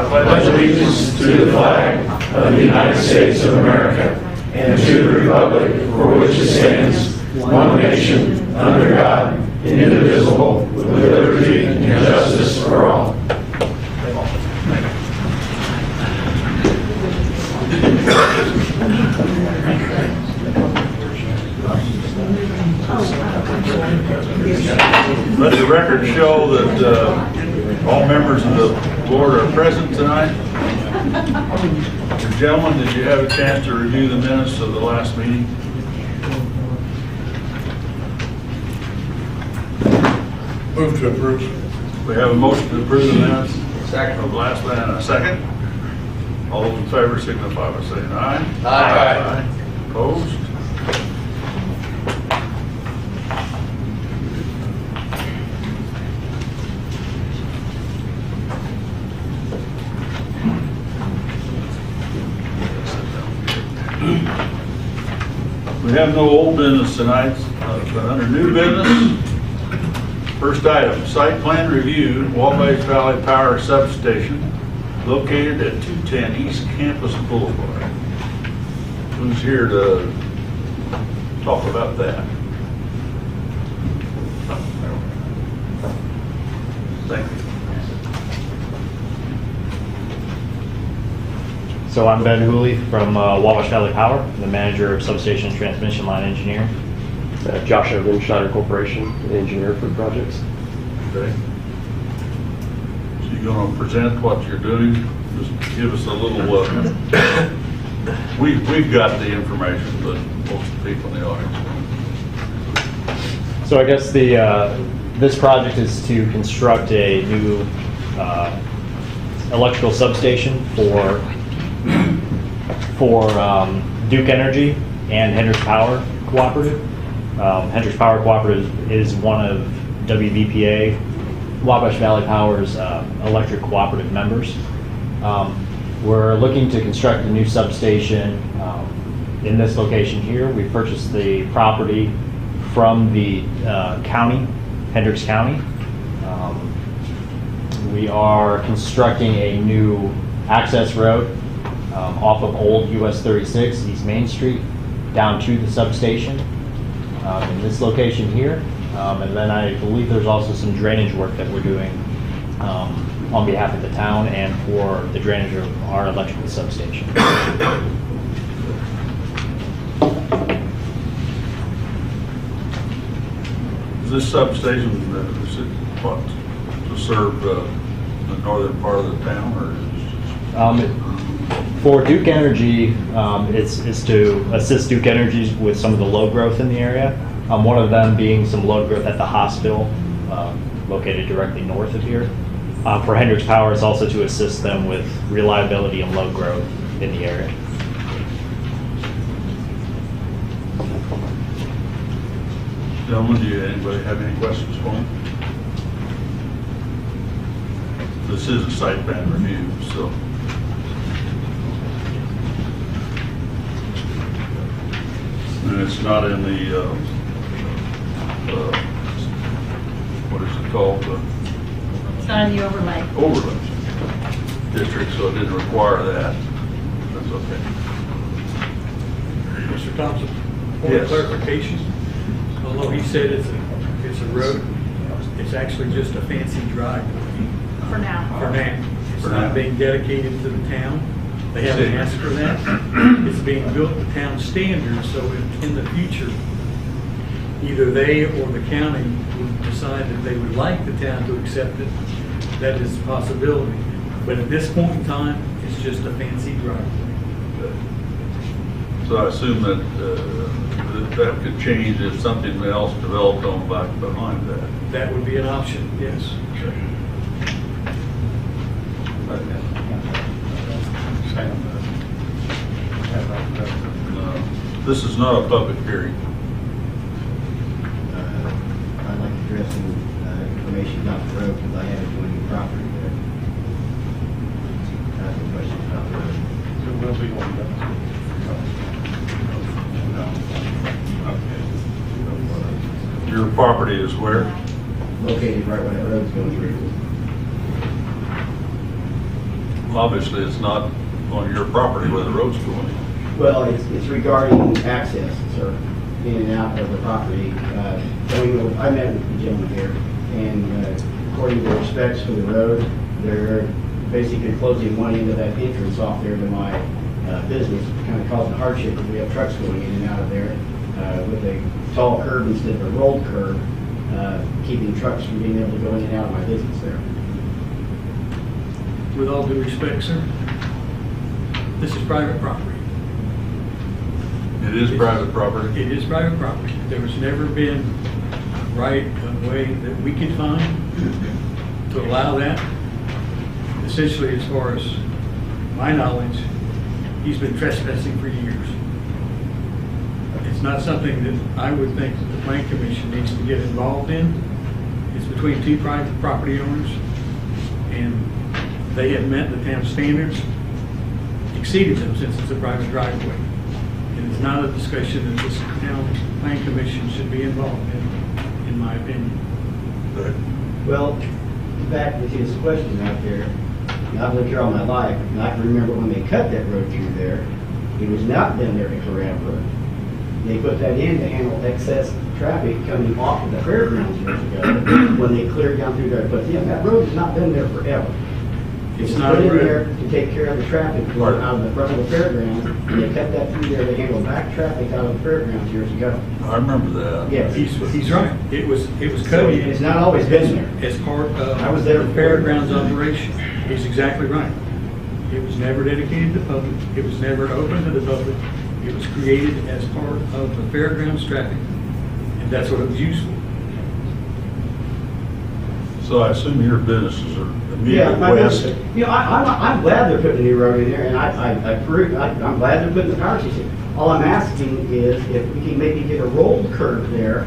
pledge allegiance to the flag of the United States of America and to the republic for which it stands, one nation, under God, indivisible, with liberty and justice for all. Let the record show that all members of the board are present tonight. Gentlemen, did you have a chance to review the minutes of the last meeting? Move to approve. We have a motion to approve the minutes. Second. Of last night and a second. All those in favor signify by saying aye. Aye. Opposed? We have no old business tonight, but under new business, first item, site plan review, Wabash Valley Power Substation, located at 210 East Campus Boulevard. Who's here to talk about that? Thank you. So I'm Ben Hooley from Wabash Valley Power, the manager of substation and transmission line engineering. Josh Evans, Schneider Corporation, engineer for projects. Okay. So you're going to present what you're doing? Just give us a little, we've got the information, but most of the people in the audience don't. So I guess this project is to construct a new electrical substation for Duke Energy and Hendricks Power Cooperative. Hendricks Power Cooperative is one of WVPA, Wabash Valley Power's electric cooperative members. We're looking to construct a new substation in this location here. We purchased the property from the county, Hendricks County. We are constructing a new access road off of old US 36 East Main Street down to the substation in this location here. And then I believe there's also some drainage work that we're doing on behalf of the town and for the drainage of our electrical substation. Is this substation, is it what, to serve the northern part of the town, or is it just? For Duke Energy, it's to assist Duke Energy with some of the load growth in the area. One of them being some load growth at the hospital located directly north of here. For Hendricks Power, it's also to assist them with reliability and load growth in the area. Gentlemen, anybody have any questions for me? This is a site plan review, so. And it's not in the, what is it called? It's not in the overlay. Overlay district, so it didn't require that. That's okay. Mr. Thompson, point Yes. of clarification. Although he said it's a road, it's actually just a fancy driveway For now. for now. It's For not now. being dedicated to the town. They haven't asked for that. It's being built to town standards, so in the future, either they or the county would decide that they would like the town to accept it. That is a possibility. But at this point in time, it's just a fancy driveway. So I assume that that could change if something else developed on back behind that. That would be an option, yes. This is not a public hearing. I'd like to address some information about the road because I have adjoining property there. I have some questions about the road. There will be one done. Your property is where? Located right where that road's going through. Obviously, it's not on your property where the road's going. Well, it's regarding access, sir, in and out of the property. I met with the gentleman here, and according to their specs for the road, they're basically closing one end of that entrance off there to my business, kind of causing hardship because we have trucks going in and out of there with a tall curb instead of a rolled curb, keeping trucks from being able to go in and out of my business there. With all due respect, sir, this is private property. It is private property. It is private property. There has never been a right of way that we could find to allow that. Essentially, as far as my knowledge, he's been trespassing for years. It's not something that I would think that the Plan Commission needs to get involved in. It's between two private property owners, and they have met the town standards, exceeded them since it's a private driveway. And it's not a discussion that this town Plan Commission should be involved in my opinion. Well, back to his question out there, and I've lived here all my life, and I can remember when they cut that road through there, it was not been there to corral road. They put that in to handle excess traffic coming off of the fairgrounds years ago, when they cleared down through there. But yeah, that road has not been there forever. It's It's not put in a road. there to take care of the traffic flow out of the front of the fairgrounds, and they cut that through there to handle back traffic out of the fairgrounds years ago. I remember that. Yes. He's right. It was So cut in. it's not always been there. As part of I was there the fairgrounds operation. He's exactly right. It was never dedicated to the public. It was never open to the public. It was created as part of the fairgrounds traffic, and that's what it was used for. So I assume your businesses are Yeah, immediately my west. business. You know, I'm glad they're putting a new road in there, and I'm glad they're putting the power system. All I'm asking is if we can maybe get a rolled curb there,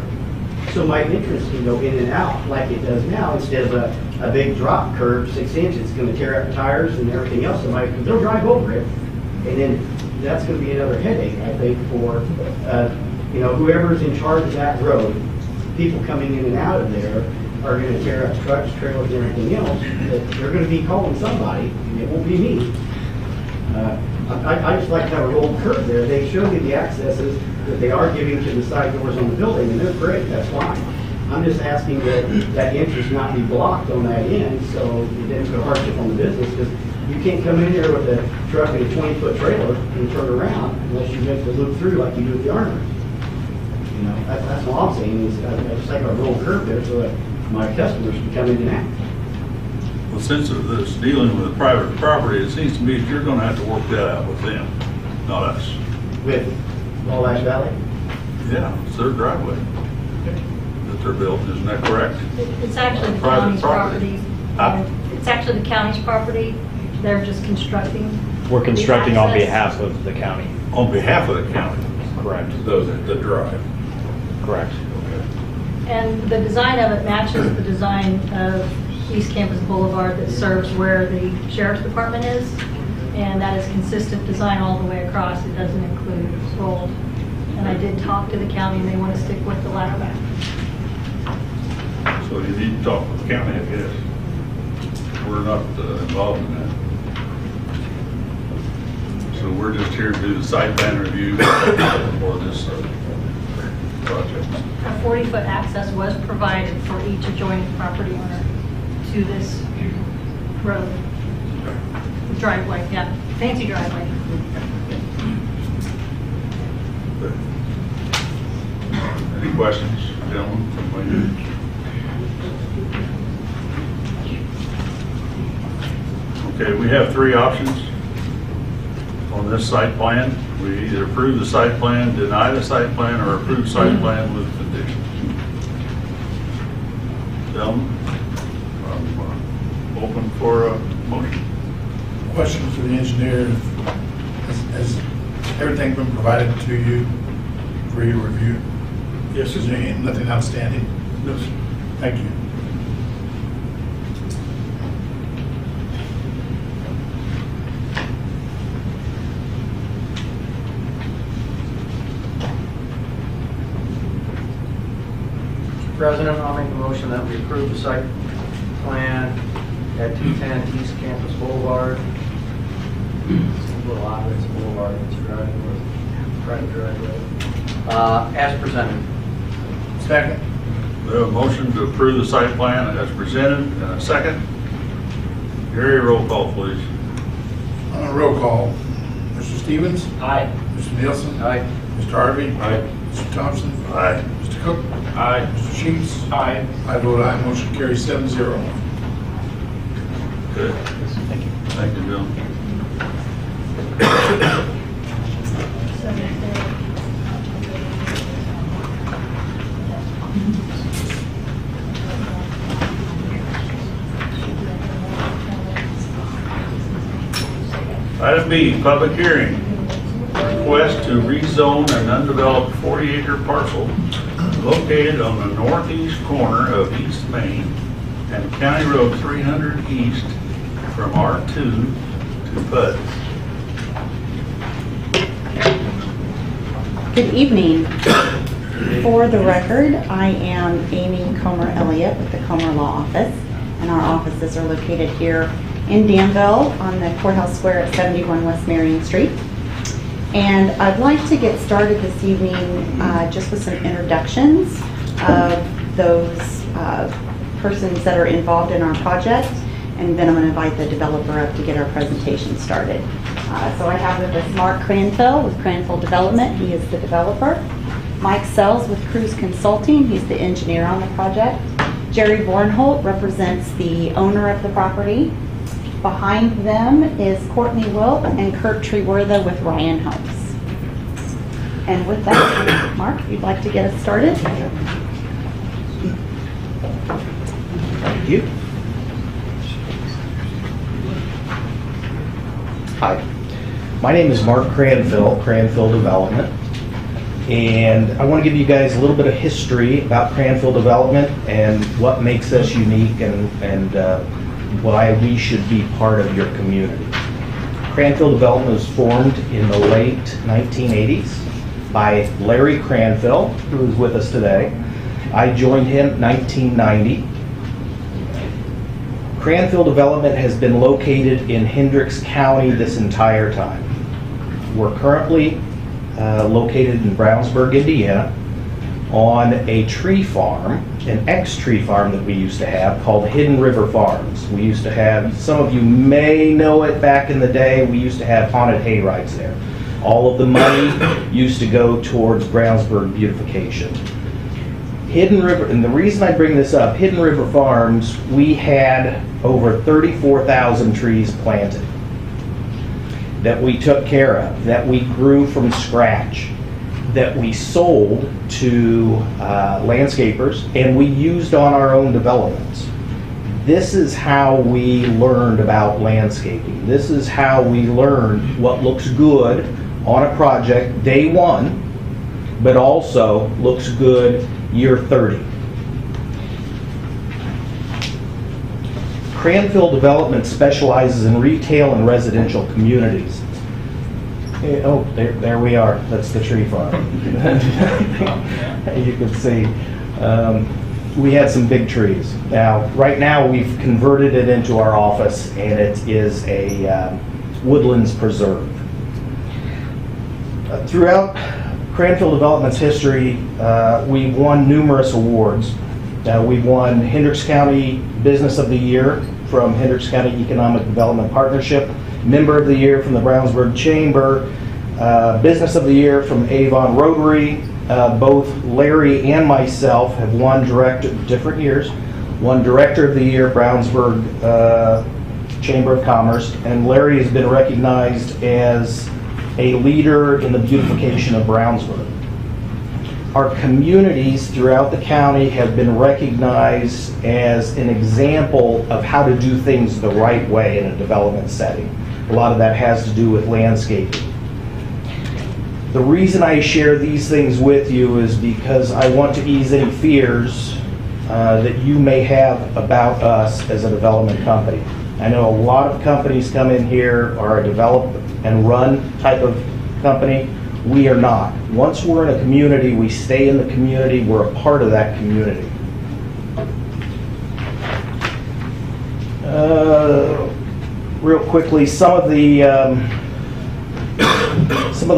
so my entrance can go in and out like it does now, instead of a big drop curb, 6 inches. It's gonna tear up the tires and everything else, because they'll drive over it. And then that's gonna be another headache, I think, for, whoever's in charge of that road. People coming in and out of there are gonna tear up trucks, trailers, and everything else, that they're gonna be calling somebody, and it won't be me. I just like to have a rolled curb there. They show me the accesses that they are giving to the side doors on the building, and they're great, that's fine. I'm just asking that entrance not be blocked on that end, so it doesn't put hardship on the business, because you can't come in there with a truck and a 20-foot trailer and turn around unless you make the loop through like you do with the armory. You know, that's all I'm saying, is I just like a rolled curb there so that my customers can come in and out. Well, since it's dealing with private property, it seems to me that you're gonna have to work that out with them, not us. With Wabash Valley? Yeah, it's their driveway that they're building, isn't that correct? It's actually the Private county's property. property. It's actually the county's property. They're just constructing. We're constructing on access. behalf of the county. On behalf of the county, Correct. the drive. Correct. And the design of it matches the design of East Campus Boulevard that serves where the sheriff's department is. And that is consistent design all the way across. It doesn't include rolled. And I did talk to the county, and they want to stick with the ladder back. So you need to talk with the county, I guess. We're not involved in that. So we're just here to do the site plan review for this project. A 40-foot access was provided for each adjoining property owner to this road. Driveway, yeah, fancy driveway. Any questions, gentlemen? Okay, we have three options on this site plan. We either approve the site plan, deny the site plan, or approve site plan with conditions. Gentlemen, I'm open for a motion. Question for the engineer, has everything been provided to you for your review? Yes, Is sir. there nothing outstanding? No, sir. Thank you. Mr. President, I'll make a motion that we approve the site plan at 210 East Campus Boulevard a little odd, it's a boulevard, it's a driveway, private driveway. As presented. Second. We have a motion to approve the site plan as presented, and a second. Gary, roll call, please. On a roll call, Mr. Stevens? Aye. Mr. Nielsen? Aye. Mr. Harvey? Aye. Mr. Thompson? Aye. Mr. Cook? Aye. Mr. Sheets? Aye. I vote aye, motion carries 7-0. Good. Thank you. Thank you, Bill. Item B, public hearing. Request to rezone an undeveloped 40-acre parcel located on the northeast corner of East Main and County Road 300 East from R2 to PUD. Good evening. For the record, I am Amy Comer Elliott with the Comer Law Office, and our offices are located here in Danville on the Courthouse Square at 71 West Marion Street. And I'd like to get started this evening just with some introductions of those persons that are involved in our project, and then I'm going to invite the developer up to get our presentation started. So I have with us Mark Cranfill with Cranfill Development. He is the developer. Mike Sells with Cruise Consulting. He's the engineer on the project. Jerry Bornholt represents the owner of the property. Behind them is Courtney Wilk and Kurt Trewortha with Ryan Homes. And with that, Mark, if you'd like to get us started. Thank you. Hi, my name is Mark Cranfill, Cranfill Development, and I want to give you guys a little bit of history about Cranfill Development and what makes us unique and why we should be part of your community. Cranfill Development was formed in the late 1980s by Larry Cranfill, who is with us today. I joined him in 1990. Cranfill Development has been located in Hendricks County this entire time. We're currently located in Brownsburg, Indiana, on a tree farm, an ex-tree farm that we used to have called Hidden River Farms. We used to have, some of you may know it back in the day, we used to have haunted hay rides there. All of the money used to go towards Brownsburg beautification. Hidden River, and the reason I bring this up, Hidden River Farms, we had over 34,000 trees planted that we took care of, that we grew from scratch, that we sold to landscapers, and we used on our own developments. This is how we learned about landscaping. This is how we learned what looks good on a project day one, but also looks good year 30. Cranfill Development specializes in retail and residential communities. Oh, there we are. That's the tree farm. You can see we had some big trees. Now, right now, we've converted it into our office, and it is a woodlands preserve. Throughout Cranfill Development's history, we've won numerous awards. We've won Hendricks County Business of the Year from Hendricks County Economic Development Partnership, Member of the Year from the Brownsburg Chamber, Business of the Year from Avon Rotary. Both Larry and myself have won different years, won Director of the Year, Brownsburg Chamber of Commerce, and Larry has been recognized as a leader in the beautification of Brownsburg. Our communities throughout the county have been recognized as an example of how to do things the right way in a development setting. A lot of that has to do with landscaping. The reason I share these things with you is because I want to ease any fears that you may have about us as a development company. I know a lot of companies come in here are a develop and run type of company. We are not. Once we're in a community, we stay in the community, we're a part of that community. real quickly, some of the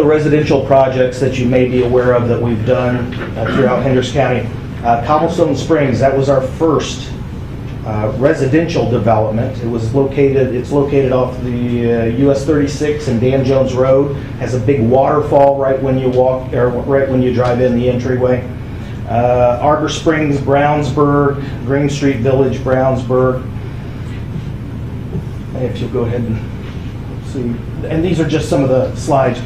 residential projects that you may be aware of that we've done throughout Hendricks County. Cobblestone Springs, that was our first residential development. It's located off the US 36 and Dan Jones Road. Has a big waterfall right when you walk, or right when you drive in the entryway. Arbor Springs, Brownsburg, Green Street Village, Brownsburg. If you'll go ahead and see, and these are just some of the slides.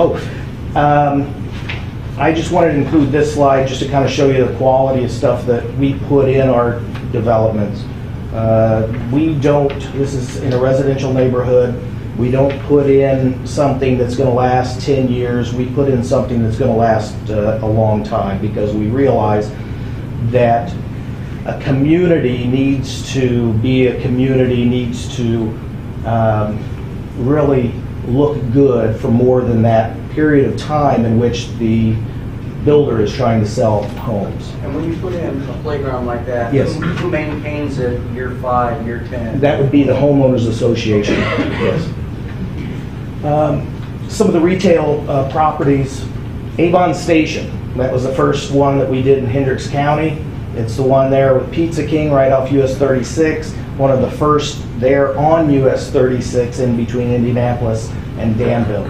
I just wanted to include this slide just to kind of show you the quality of stuff that we put in our developments. This is in a residential neighborhood, we don't put in something that's going to last 10 years. We put in something that's going to last a long time, because we realize that a community needs to be a community, needs to really look good for more than that period of time in which the builder is trying to sell homes. And when you put in a playground like that, Yes. who maintains it year 5, year 10? That would be the homeowners association, yes. Some of the retail properties, Avon Station, that was the first one that we did in Hendricks County. It's the one there with Pizza King right off US 36, one of the first there on US 36 in between Indianapolis and Danville.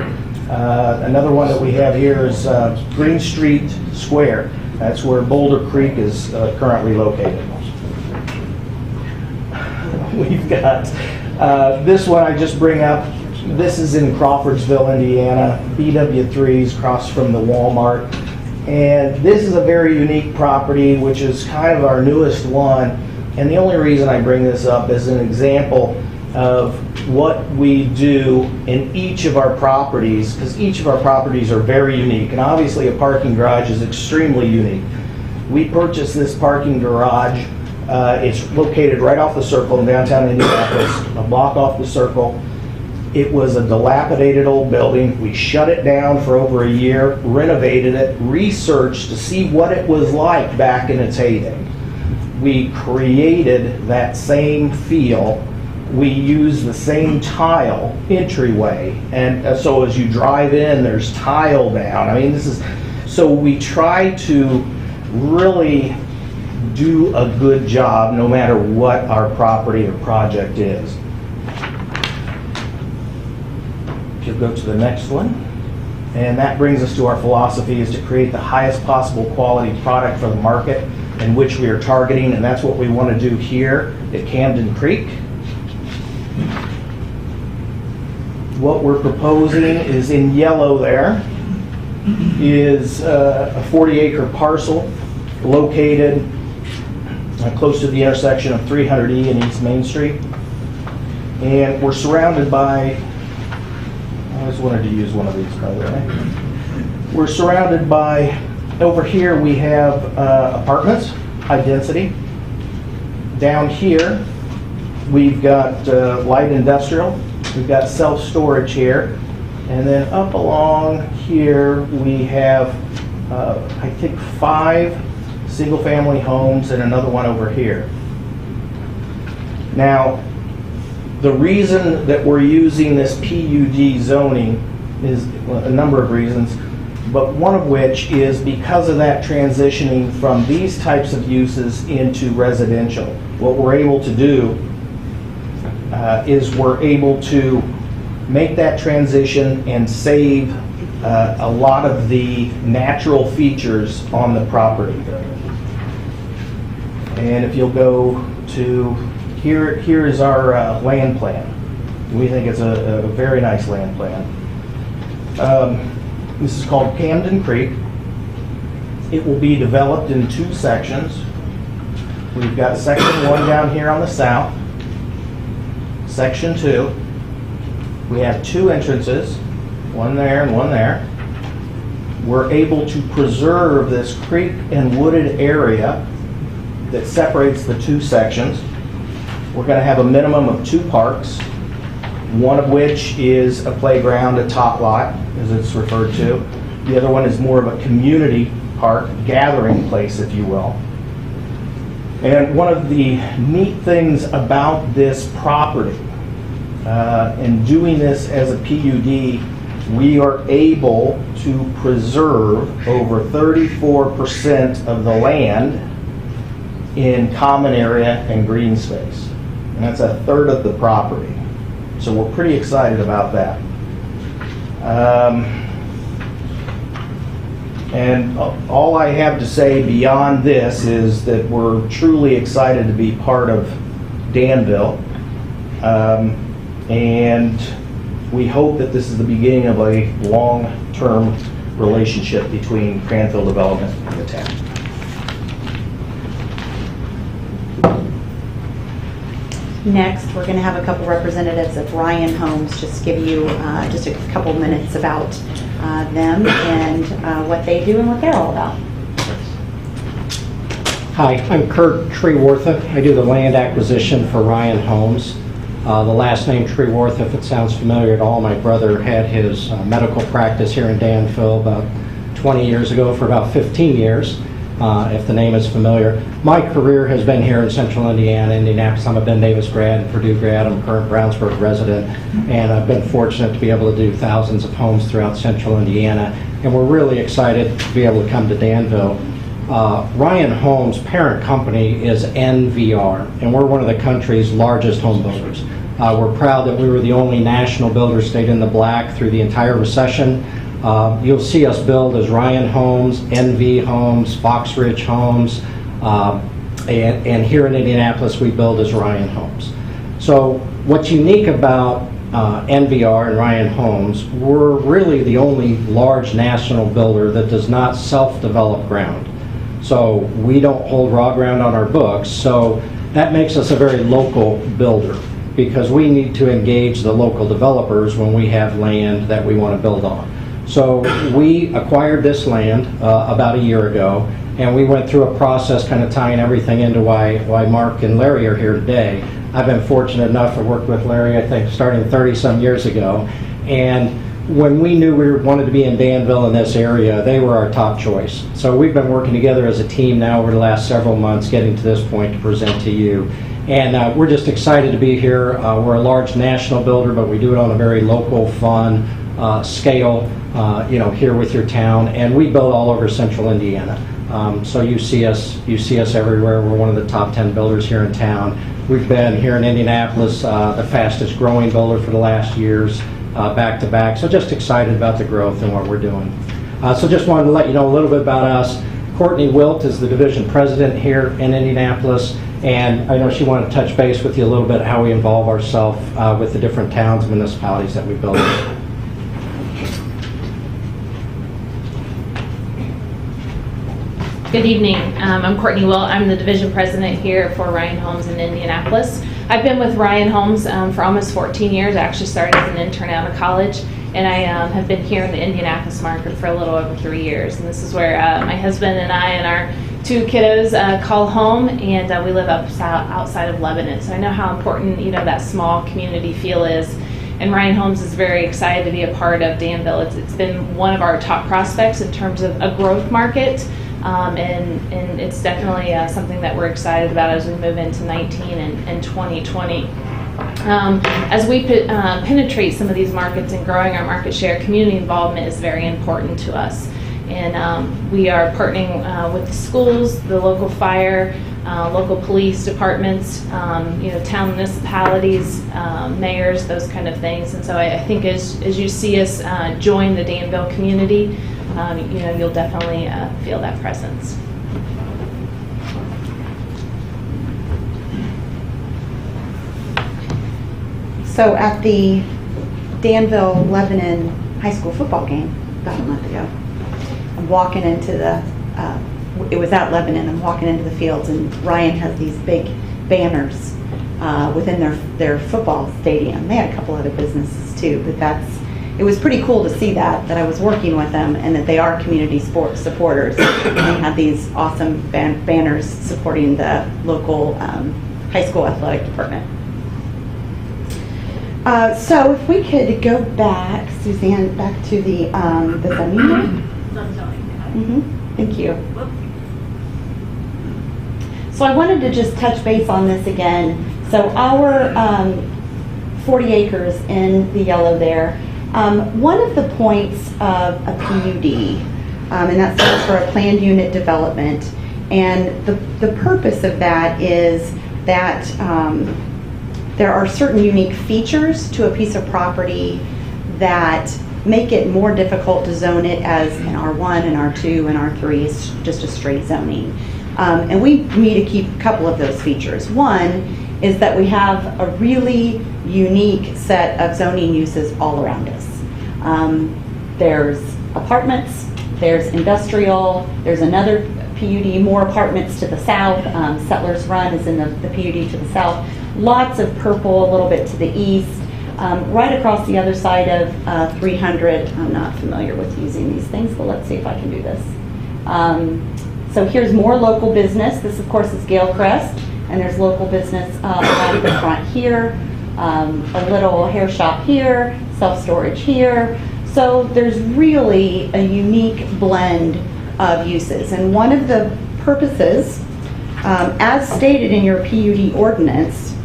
Another one that we have here is Green Street Square. That's where Boulder Creek is currently located. We've got this one I just bring up. This is in Crawfordsville, Indiana. BW3's across from the Walmart. And this is a very unique property, which is kind of our newest one. And the only reason I bring this up is an example of what we do in each of our properties, because each of our properties are very unique. And obviously a parking garage is extremely unique. We purchased this parking garage. It's located right off the Circle in downtown Indianapolis, a block off the Circle. It was a dilapidated old building. We shut it down for over a year, renovated it, researched to see what it was like back in its heyday. We created that same feel. We use the same tile entryway, and so as you drive in, there's tile down. I mean, so we try to really do a good job no matter what our property or project is. If you go to the next one, and that brings us to our philosophy, is to create the highest possible quality product for the market in which we are targeting, and that's what we want to do here at Camden Creek. What we're proposing is in yellow there, is a 40-acre parcel located close to the intersection of 300E and East Main Street. And we're surrounded by, I always wanted to use one of these, by the way. We're surrounded by, over here we have apartments, high density. Down here, we've got light industrial. We've got self-storage here. And then up along here, we have, I think, 5 single-family homes and another one over here. Now, the reason that we're using this PUD zoning is a number of reasons, but one of which is because of that transitioning from these types of uses into residential. What we're able to do is we're able to make that transition and save a lot of the natural features on the property. And if you'll go to here is our land plan. We think it's a very nice land plan. This is called Camden Creek. It will be developed in 2 sections. We've got section 1 down here on the south. Section 2. We have 2 entrances, one there and one there. We're able to preserve this creek and wooded area that separates the 2 sections. We're going to have a minimum of 2 parks, one of which is a playground, a tot lot, as it's referred to. The other one is more of a community park, gathering place, if you will. And one of the neat things about this property In doing this as a PUD, we are able to preserve over 34% of the land in common area and green space. And that's a third of the property. So we're pretty excited about that. And all I have to say beyond this is that we're truly excited to be part of Danville. And we hope that this is the beginning of a long-term relationship between Cranfield Development and the town. Next, we're going to have a couple representatives of Ryan Homes just give you just a couple minutes about them and what they do and what they're all about. Hi, I'm Kurt Treewortha. I do the land acquisition for Ryan Homes. The last name Treewortha, if it sounds familiar at all, my brother had his medical practice here in Danville about 20 years ago for about 15 years, if the name is familiar. My career has been here in central Indiana, Indianapolis. I'm a Ben Davis grad and Purdue grad. I'm a current Brownsburg resident, and I've been fortunate to be able to do thousands of homes throughout central Indiana, and we're really excited to be able to come to Danville. Ryan Homes' parent company is NVR, and we're one of the country's largest home builders. We're proud that we were the only national builder stayed in the black through the entire recession. You'll see us build as Ryan Homes, NV Homes, Fox Ridge Homes, and here in Indianapolis we build as Ryan Homes. So what's unique about NVR and Ryan Homes, we're really the only large national builder that does not self-develop ground. So we don't hold raw ground on our books, so that makes us a very local builder because we need to engage the local developers when we have land that we want to build on. So we acquired this land about a year ago, and we went through a process kind of tying everything into why Mark and Larry are here today. I've been fortunate enough to work with Larry, I think, starting 30-some years ago, and when we knew we wanted to be in Danville in this area, they were our top choice. So we've been working together as a team now over the last several months, getting to this point to present to you. And we're just excited to be here. We're a large national builder, but we do it on a very local, fun scale, here with your town. And we build all over central Indiana. So you see us everywhere. We're one of the top 10 builders here in town. We've been here in Indianapolis, the fastest growing builder for the last years, back to back. So just excited about the growth and what we're doing. So just wanted to let you know a little bit about us. Courtney Wilt is the division president here in Indianapolis, and I know she wanted to touch base with you a little bit how we involve ourselves with the different towns and municipalities that we build in. Good evening. I'm Courtney Wilt. I'm the division president here for Ryan Homes in Indianapolis. I've been with Ryan Homes for almost 14 years. I actually started as an intern out of college, and I have been here in the Indianapolis market for a little over 3 years. And this is where my husband and I and our 2 kiddos call home, and we live outside of Lebanon. So I know how important that small community feel is. And Ryan Homes is very excited to be a part of Danville. It's been one of our top prospects in terms of a growth market. And it's definitely something that we're excited about as we move into 19 and 2020. As we penetrate some of these markets and growing our market share, community involvement is very important to us. And we are partnering with the schools, the local fire, local police departments, town municipalities, mayors, those kind of things. And so I think as you see us join the Danville community, you'll definitely feel that presence. So at the Danville-Lebanon high school football game about a month ago, I'm walking into it was at Lebanon, I'm walking into the fields, and Ryan has these big banners within their football stadium. They had a couple other businesses too, but it was pretty cool to see that I was working with them and that they are community sports supporters. They had these awesome banners supporting the local high school athletic department. So if we could go back, Suzanne, back to the zoning. Thank you. So I wanted to just touch base on this again. So our 40 acres in the yellow there. One of the points of a PUD, and that stands for a planned unit development, and the purpose of that is that there are certain unique features to a piece of property that make it more difficult to zone it as an R1 and R2 and R3 is just a straight zoning. And we need to keep a couple of those features. One is that we have a really unique set of zoning uses all around us. There's apartments, there's industrial, there's another PUD, more apartments to the south. Settlers Run is in the PUD to the south. Lots of purple a little bit to the east. Right across the other side of 300, I'm not familiar with using these things, but let's see if I can do this. So here's more local business. This, of course, is Galecrest, and there's local business at the front here, a little hair shop here, self-storage here. So there's really a unique blend of uses. And one of the purposes, as stated in your PUD ordinance,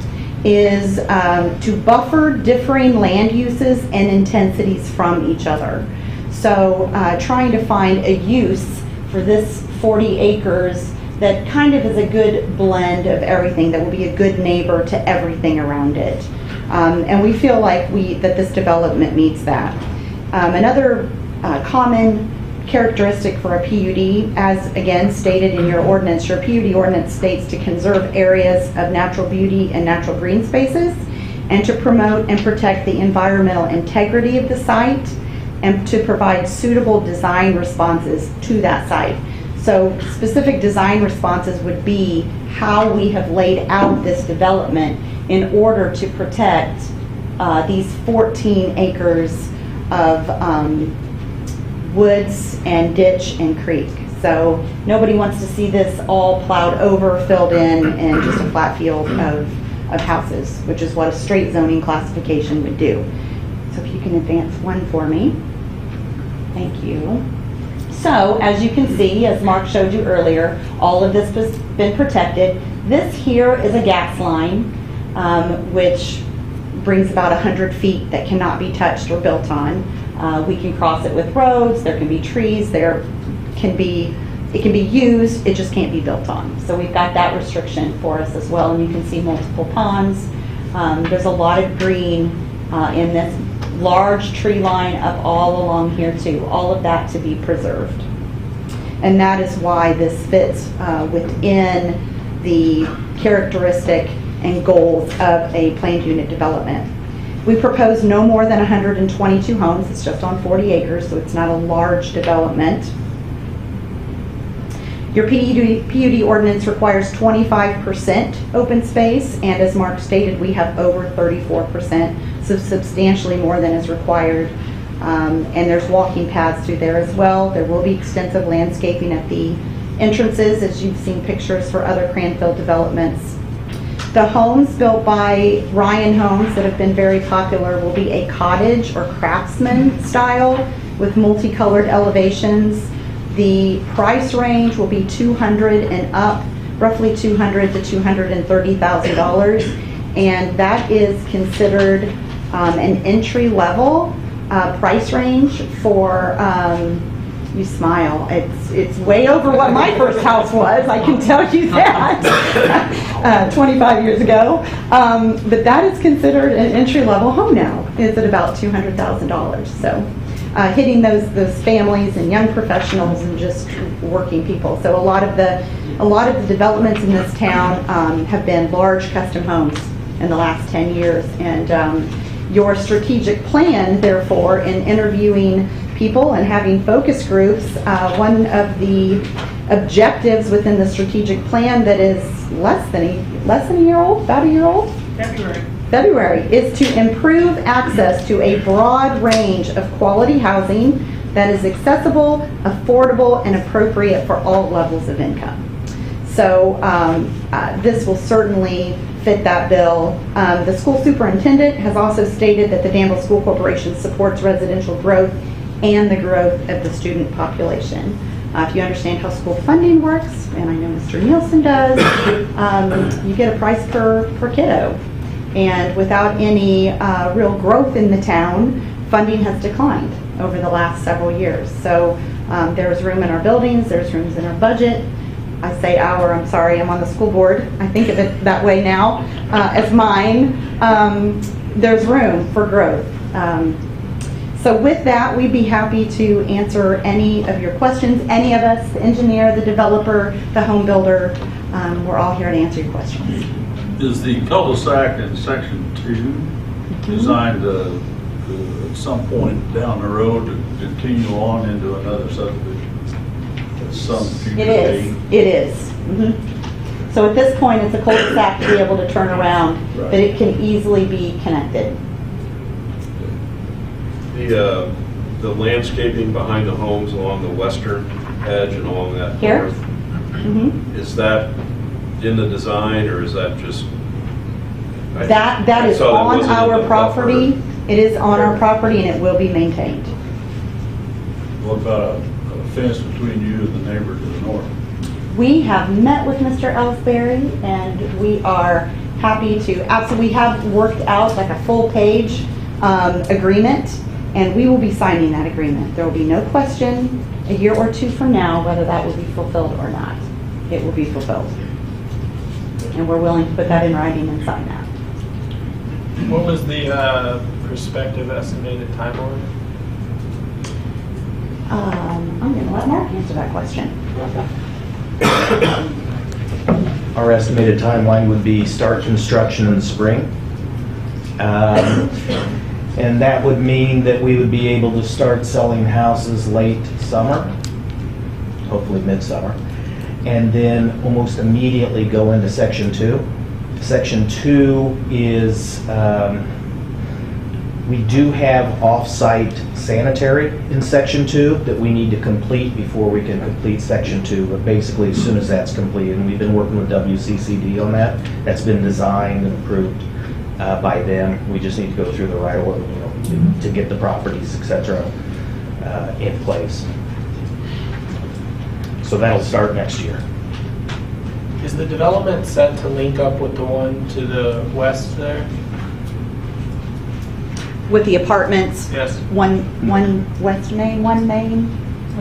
is to buffer differing land uses and intensities from each other. So trying to find a use for this 40 acres that kind of is a good blend of everything, that will be a good neighbor to everything around it. And we feel like that this development meets that. Another common characteristic for a PUD, as again stated in your ordinance, your PUD ordinance states to conserve areas of natural beauty and natural green spaces, and to promote and protect the environmental integrity of the site, and to provide suitable design responses to that site. So specific design responses would be how we have laid out this development in order to protect these 14 acres of woods and ditch and creek. So nobody wants to see this all plowed over, filled in, and just a flat field of houses, which is what a straight zoning classification would do. So if you can advance one for me. Thank you. So as you can see, as Mark showed you earlier, all of this has been protected. This here is a gas line, which brings about 100 feet that cannot be touched or built on. We can cross it with roads, there can be trees, it can be used, it just can't be built on. So we've got that restriction for us as well, and you can see multiple ponds. There's a lot of green in this large tree line up all along here too, all of that to be preserved. And that is why this fits within the characteristic and goals of a planned unit development. We propose no more than 122 homes. It's just on 40 acres, so it's not a large development. Your PUD ordinance requires 25% open space, and as Mark stated, we have over 34%, so substantially more than is required. And there's walking paths through there as well. There will be extensive landscaping at the entrances, as you've seen pictures for other Cranfield developments. The homes built by Ryan Homes that have been very popular will be a cottage or craftsman style with multicolored elevations. The price range will be $200,000 and up, roughly $200,000 to $230,000, and that is considered an entry level price range for. You smile. It's way over what my first house was. I can tell you that. 25 years ago, but that is considered an entry level home now. It's at about $200,000. So. Hitting those families and young professionals and just working people. So a lot of the developments in this town have been large custom homes in the last 10 years. And your strategic plan, therefore, in interviewing people and having focus groups, one of the objectives within the strategic plan that is less than a year old, about a year old? February, is to improve access to a broad range of quality housing that is accessible, affordable, and appropriate for all levels of income. So this will certainly fit that bill. The school superintendent has also stated that the Danville School Corporation supports residential growth and the growth of the student population. If you understand how school funding works, and I know Mr. Nielsen does, you get a price per kiddo. And without any real growth in the town, funding has declined over the last several years. So there's room in our buildings, there's rooms in our budget. I say our, I'm sorry, I'm on the school board. I think of it that way now as mine. There's room for growth. So with that, we'd be happy to answer any of your questions. Any of us, the engineer, the developer, the home builder, we're all here to answer your questions. Is the cul-de-sac in section 2 designed to, at some point down the road, to continue on into another subdivision? At some future date? It is. Mm-hmm. So at this point, it's a cul-de-sac to be able to turn around, Right. but it can easily be connected. The landscaping behind the homes along the western edge and along that Here? north, Mm-hmm. is that in the design, or is that just? That I is saw that on wasn't in our the property. buffer. It is on our property and it will be maintained. What about a fence between you and the neighbor to the north? We have met with Mr. Ellsbury and we are happy to, absolutely, we have worked out like a full page agreement, and we will be signing that agreement. There will be no question a year or two from now whether that will be fulfilled or not. It will be fulfilled. And we're willing to put that in writing and sign that. What was the prospective estimated timeline? I'm going to let Mark answer that question. Our estimated timeline would be start construction in the spring. And that would mean that we would be able to start selling houses late summer, hopefully midsummer, and then almost immediately go into Section 2. Section 2 is, we do have off-site sanitary in Section 2 that we need to complete before we can complete Section 2, but basically as soon as that's completed, and we've been working with WCCD on that, that's been designed and approved by them. We just need to go through the right order, to get the properties, et cetera, in place. So that'll start next year. Is the development set to link up with the one to the west there? With the apartments, Yes. one West Main, one Main,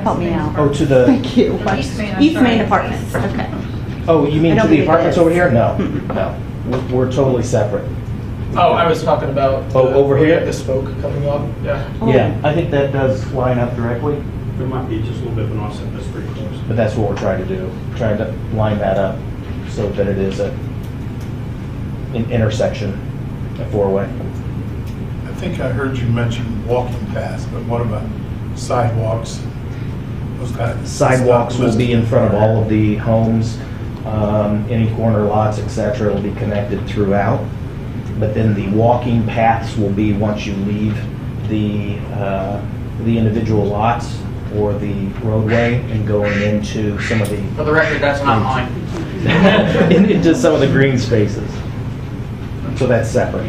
help me out. Oh, to the, Thank you. East Main, I'm East sorry. Main Apartments, okay. oh, you I mean don't to think the it apartments is. over here? No, no. We're totally separate. Oh, I was talking about. Oh, over where you here? have the spoke coming off, yeah. Yeah, I think that does line up directly, There might be just a little bit of an offset, that's pretty close. but that's what we're trying to do, trying to line that up so that it is an intersection, a four-way. I think I heard you mention walking paths, but what about sidewalks? Those guys- Sidewalks will be in front of all of the homes, any corner lots, et cetera, will be connected throughout. But then the walking paths will be once you leave the individual lots or the roadway and going into some of the, For the record, that's not mine. into some of the green spaces. So that's separate.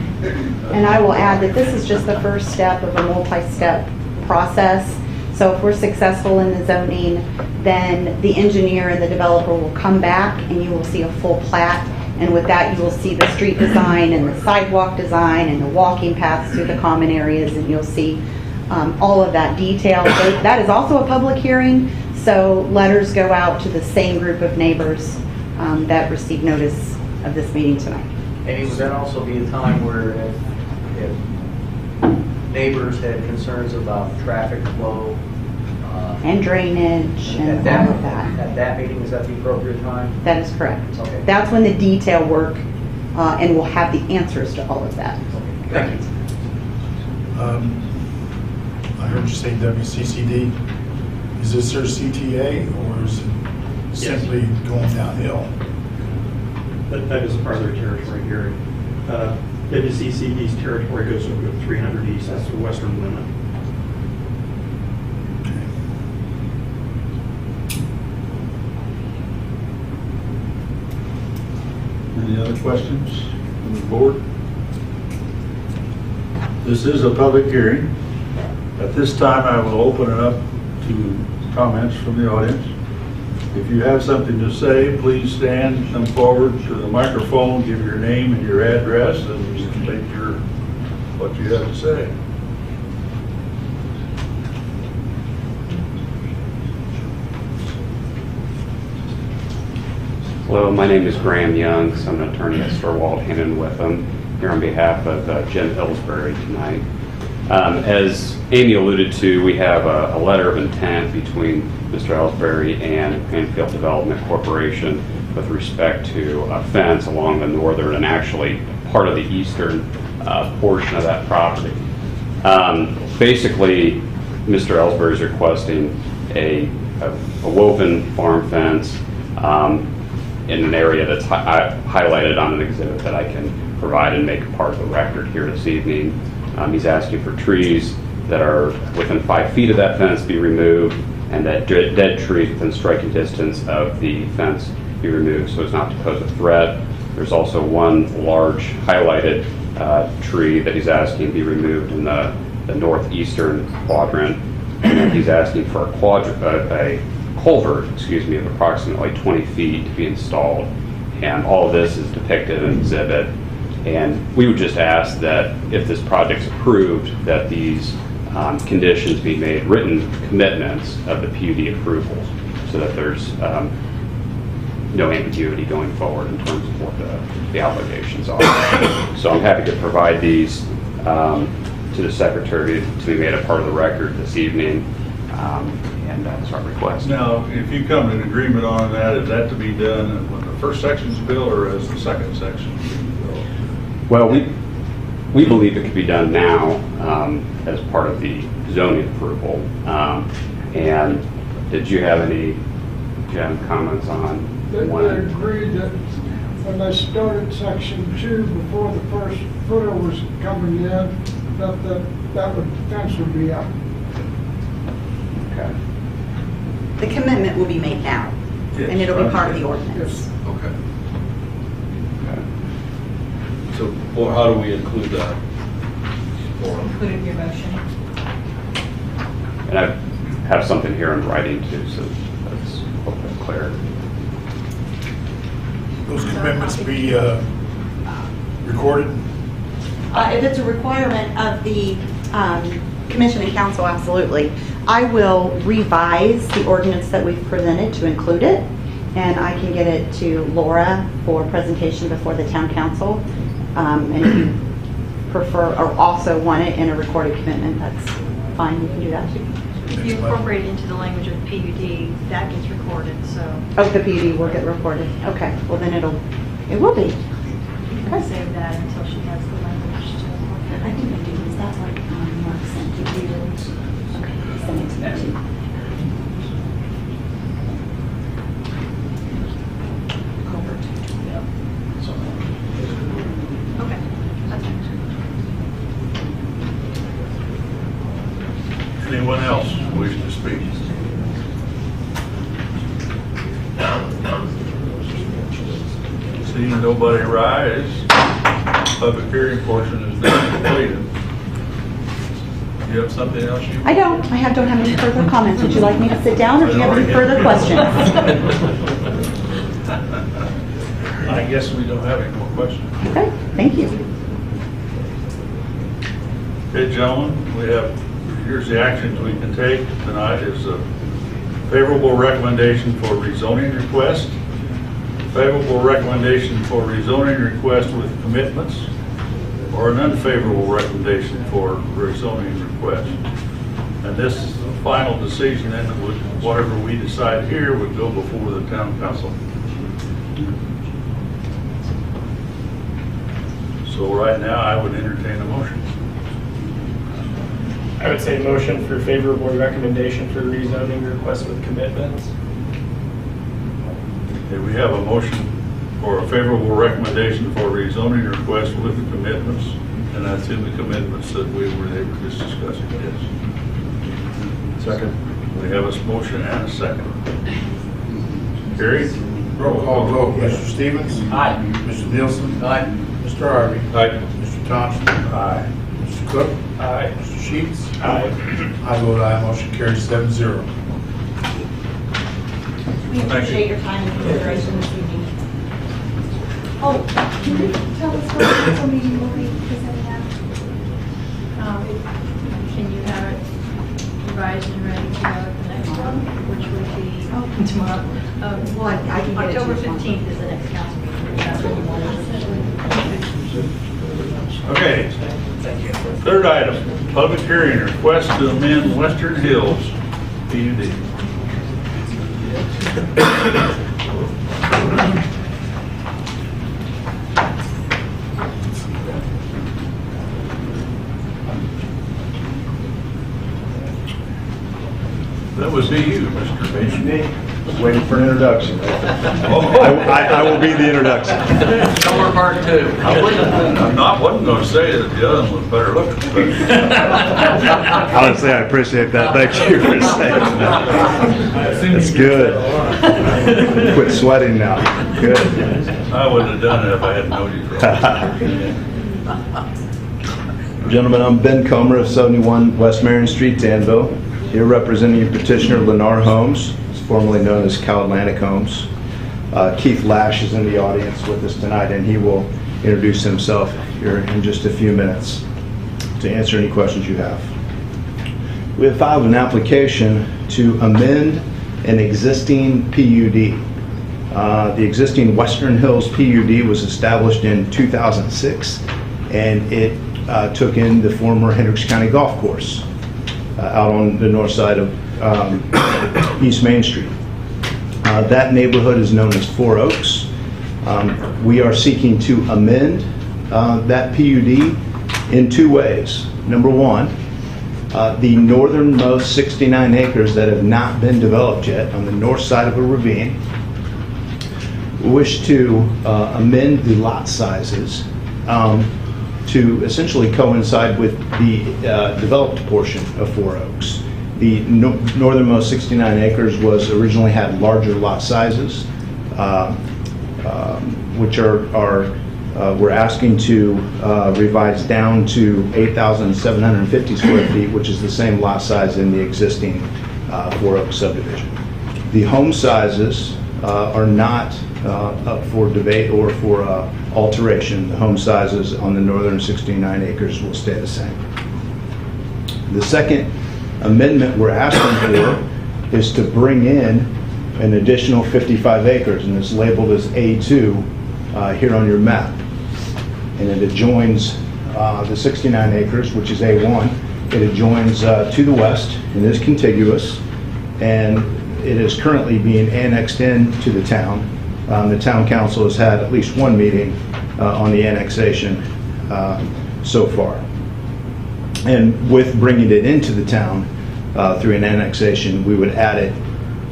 And I will add that this is just the first step of a multi-step process. So if we're successful in the zoning, then the engineer and the developer will come back and you will see a full plat. And with that, you will see the street design and the sidewalk design and the walking paths through the common areas, and you'll see all of that detail. That is also a public hearing, so letters go out to the same group of neighbors that received notice of this meeting tonight. Amy, would that also be a time where if neighbors had concerns about traffic flow? And drainage and all of that. At that meeting, is that the appropriate time? That is correct. Okay. That's when the detail work, and we'll have the answers to all of that. Thank you. I heard you say WCCD. Is this their CTA, or is it simply going downhill? That is a part of their territory here. WCCD's territory goes over to 300 East, that's the western limit. Any other questions from the board? This is a public hearing. At this time, I will open it up to comments from the audience. If you have something to say, please stand, come forward to the microphone, give your name and your address, and state what you have to say. Hello, my name is Graham Youngs. I'm an attorney at Stillwald Hannon Witham, here on behalf of Jim Ellsbury tonight. As Amy alluded to, we have a letter of intent between Mr. Ellsbury and Cranfield Development Corporation with respect to a fence along the northern and actually part of the eastern portion of that property. Basically, Mr. Ellsbury is requesting a woven farm fence in an area that's highlighted on an exhibit that I can provide and make part of the record here this evening. He's asking for trees that are within 5 feet of that fence be removed, and that dead trees within striking distance of the fence be removed so as not to pose a threat. There's also one large highlighted tree that he's asking be removed in the northeastern quadrant, and he's asking for a culvert, of approximately 20 feet to be installed. And all of this is depicted in an exhibit. And we would just ask that if this project's approved, that these conditions be made written commitments of the PUD approval, so that there's no ambiguity going forward in terms of what the obligations are. So I'm happy to provide these to the Secretary to be made a part of the record this evening. And that's our request. Now, if you come to an agreement on that, is that to be done when the first section's built or as the second section is built? Well, we believe it could be done now as part of the zoning approval. And did you have any comments on They one? agreed that when they started section 2, before the first footer was coming in, that fence would be up. Okay. The commitment will be made now, Yes, and it'll be right. part of the ordinance. Okay. So, well, how do we include that? Put in your motion. And I have something here in writing too, so that's hopefully clear. Those commitments be recorded? If it's a requirement of the commission and council, absolutely. I will revise the ordinance that we've presented to include it, and I can get it to Laura for presentation before the town council. And if you prefer or also want it in a recorded commitment, that's fine, you can do that too. If you incorporate it into the language of PUD, that gets recorded, so. Oh, the PUD will get recorded. Okay, well then it will be. You can save that until she has the language to. I think I do. Is that like Mark sent to you? Okay, send it to me too. Okay, that's fine. Anyone else wish to speak? Seeing nobody rise, public hearing portion is now completed. Do you have something else you? I don't have any further comments. Would you like me to sit down, or do you have any further questions? I guess we don't have any more questions. Okay, thank you. Okay, gentlemen, here's the actions we can take tonight is a favorable recommendation for rezoning request, favorable recommendation for rezoning request with commitments, or an unfavorable recommendation for rezoning request. And this final decision then, whatever we decide here, would go before the town council. So right now, I would entertain a motion. I would say motion for favorable recommendation for rezoning request with commitments. Okay, we have a motion for a favorable recommendation for rezoning request with the commitments, and that's in the commitments that they were just discussing, yes. Second. We have a motion and a second. Gary? Roll call vote. Mr. Stevens? Aye. Mr. Nielsen? Aye. Mr. Harvey? Aye. Mr. Thompson? Aye. Mr. Cook? Aye. Mr. Sheets? Aye. I vote aye, motion carries 7-0. We appreciate your time and consideration this evening. Oh, can you tell us what the council meeting will be presented at? Can you have it revised and ready to go at the next one, which would be tomorrow? Well, I can get it to October you tomorrow. 15th is the next council meeting. If that's what you want. Okay. Third item, public hearing, request to amend Western Hills PUD. That would be you, Mr. Beach. Waiting for an introduction. I will be the introduction. Summer part 2. I wasn't going to say that the other one was better looking. Honestly, I appreciate that. Thank you for saying that. It's good. Quit sweating now. Good. I wouldn't have done it if I hadn't known you for a while. Gentlemen, I'm Ben Comer of 71 West Marion Street, Danville. Here representing petitioner Lennar Homes, formerly known as Cal Atlantic Homes. Keith Lash is in the audience with us tonight, and he will introduce himself here in just a few minutes to answer any questions you have. We have filed an application to amend an existing PUD. The existing Western Hills PUD was established in 2006, and it took in the former Hendricks County Golf Course out on the north side of East Main Street. That neighborhood is known as Four Oaks. We are seeking to amend that PUD in two ways. Number one, the northernmost 69 acres that have not been developed yet on the north side of a ravine, we wish to amend the lot sizes to essentially coincide with the developed portion of Four Oaks. The northernmost 69 acres was originally had larger lot sizes, which we're asking to revise down to 8,750 square feet, which is the same lot size in the existing Four Oaks subdivision. The home sizes are not up for debate or for alteration. The home sizes on the northern 69 acres will stay the same. The second amendment we're asking for is to bring in an additional 55 acres, and it's labeled as A2 here on your map. And it adjoins the 69 acres, which is A1. It adjoins to the west and is contiguous, and it is currently being annexed into the town. The town council has had at least one meeting on the annexation so far. And with bringing it into the town through an annexation, we would add it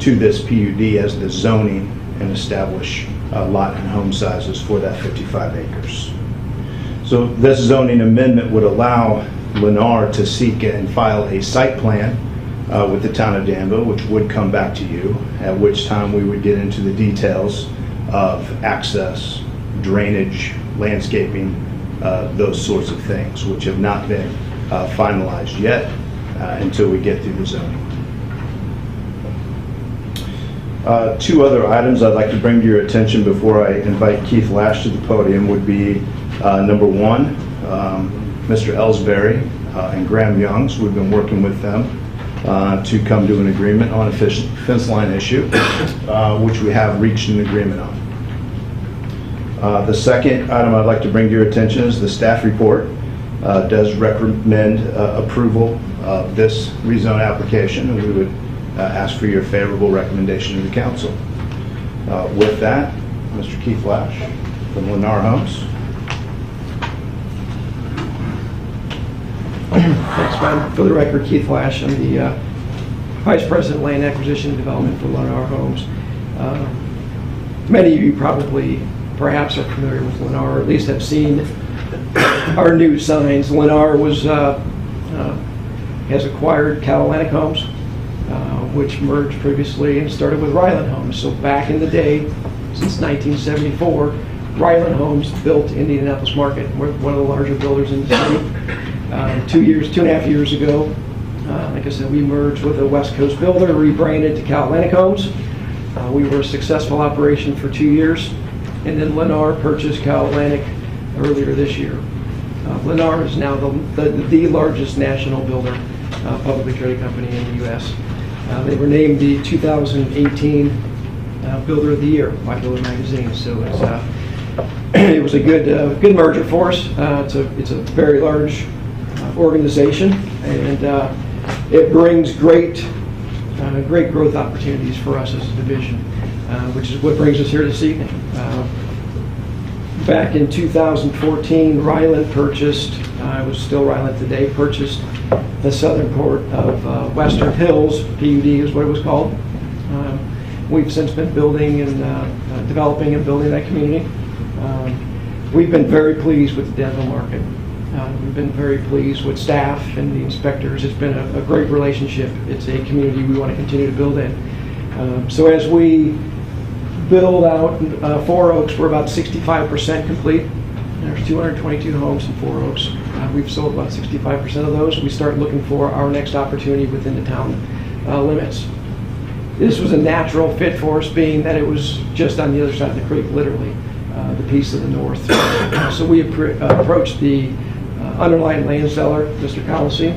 to this PUD as the zoning and establish lot and home sizes for that 55 acres. So this zoning amendment would allow Lennar to seek and file a site plan with the town of Danville, which would come back to you, at which time we would get into the details of access, drainage, landscaping, those sorts of things, which have not been finalized yet until we get through the zoning. Two other items I'd like to bring to your attention before I invite Keith Lash to the podium would be number one, Mr. Ellsbury and Graham Youngs. We've been working with them to come to an agreement on a fence line issue, which we have reached an agreement on. The second item I'd like to bring to your attention is the staff report does recommend approval of this rezone application, and we would ask for your favorable recommendation to the council. With that, Mr. Keith Lash from Lennar Homes. Thanks, Bob. For the record, Keith Lash. I'm the Vice President, Land Acquisition and Development for Lennar Homes. Many of you probably, perhaps, are familiar with Lennar, or at least have seen our new signs. Lennar has acquired Cal Atlantic Homes, which merged previously and started with Ryland Homes. So back in the day, since 1974, Ryland Homes built Indianapolis Market. We're one of the larger builders in the city. 2.5 years ago, like I said, we merged with a West Coast builder, rebranded to Cal Atlantic Homes. We were a successful operation for 2 years, and then Lennar purchased Cal Atlantic earlier this year. Lennar is now the largest national builder, publicly traded company in the U.S. They were named the 2018 Builder of the Year by Builder Magazine, so it was a good merger for us. It's a very large organization, and it brings great growth opportunities for us as a division, which is what brings us here this evening. Back in 2014, Ryland purchased, it was still Ryland today, purchased the southern part of Western Hills. PUD is what it was called. We've since been building and developing and building that community. We've been very pleased with the Danville market. We've been very pleased with staff and the inspectors. It's been a great relationship. It's a community we want to continue to build in. So as we build out Four Oaks, we're about 65% complete. There's 222 homes in Four Oaks. We've sold about 65% of those. We start looking for our next opportunity within the town limits. This was a natural fit for us, being that it was just on the other side of the creek, literally, the piece of the north. So we approached the underlying land seller, Mr. Colossi,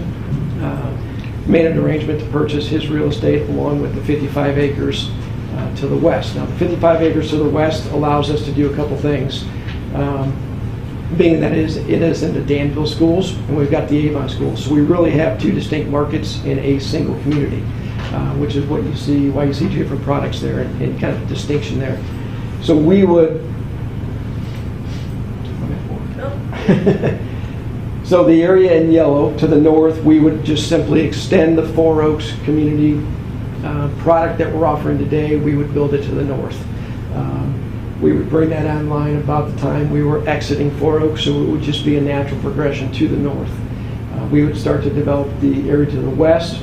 made an arrangement to purchase his real estate along with the 55 acres to the west. Now, the 55 acres to the west allows us to do a couple things. Being that it is in the Danville schools, and we've got the Avon schools, so we really have two distinct markets in a single community, which is what you see, why you see two different products there, and kind of distinction there. So we would. So the area in yellow to the north, we would just simply extend the Four Oaks community product that we're offering today. We would build it to the north. We would bring that online about the time we were exiting Four Oaks, so it would just be a natural progression to the north. We would start to develop the area to the west,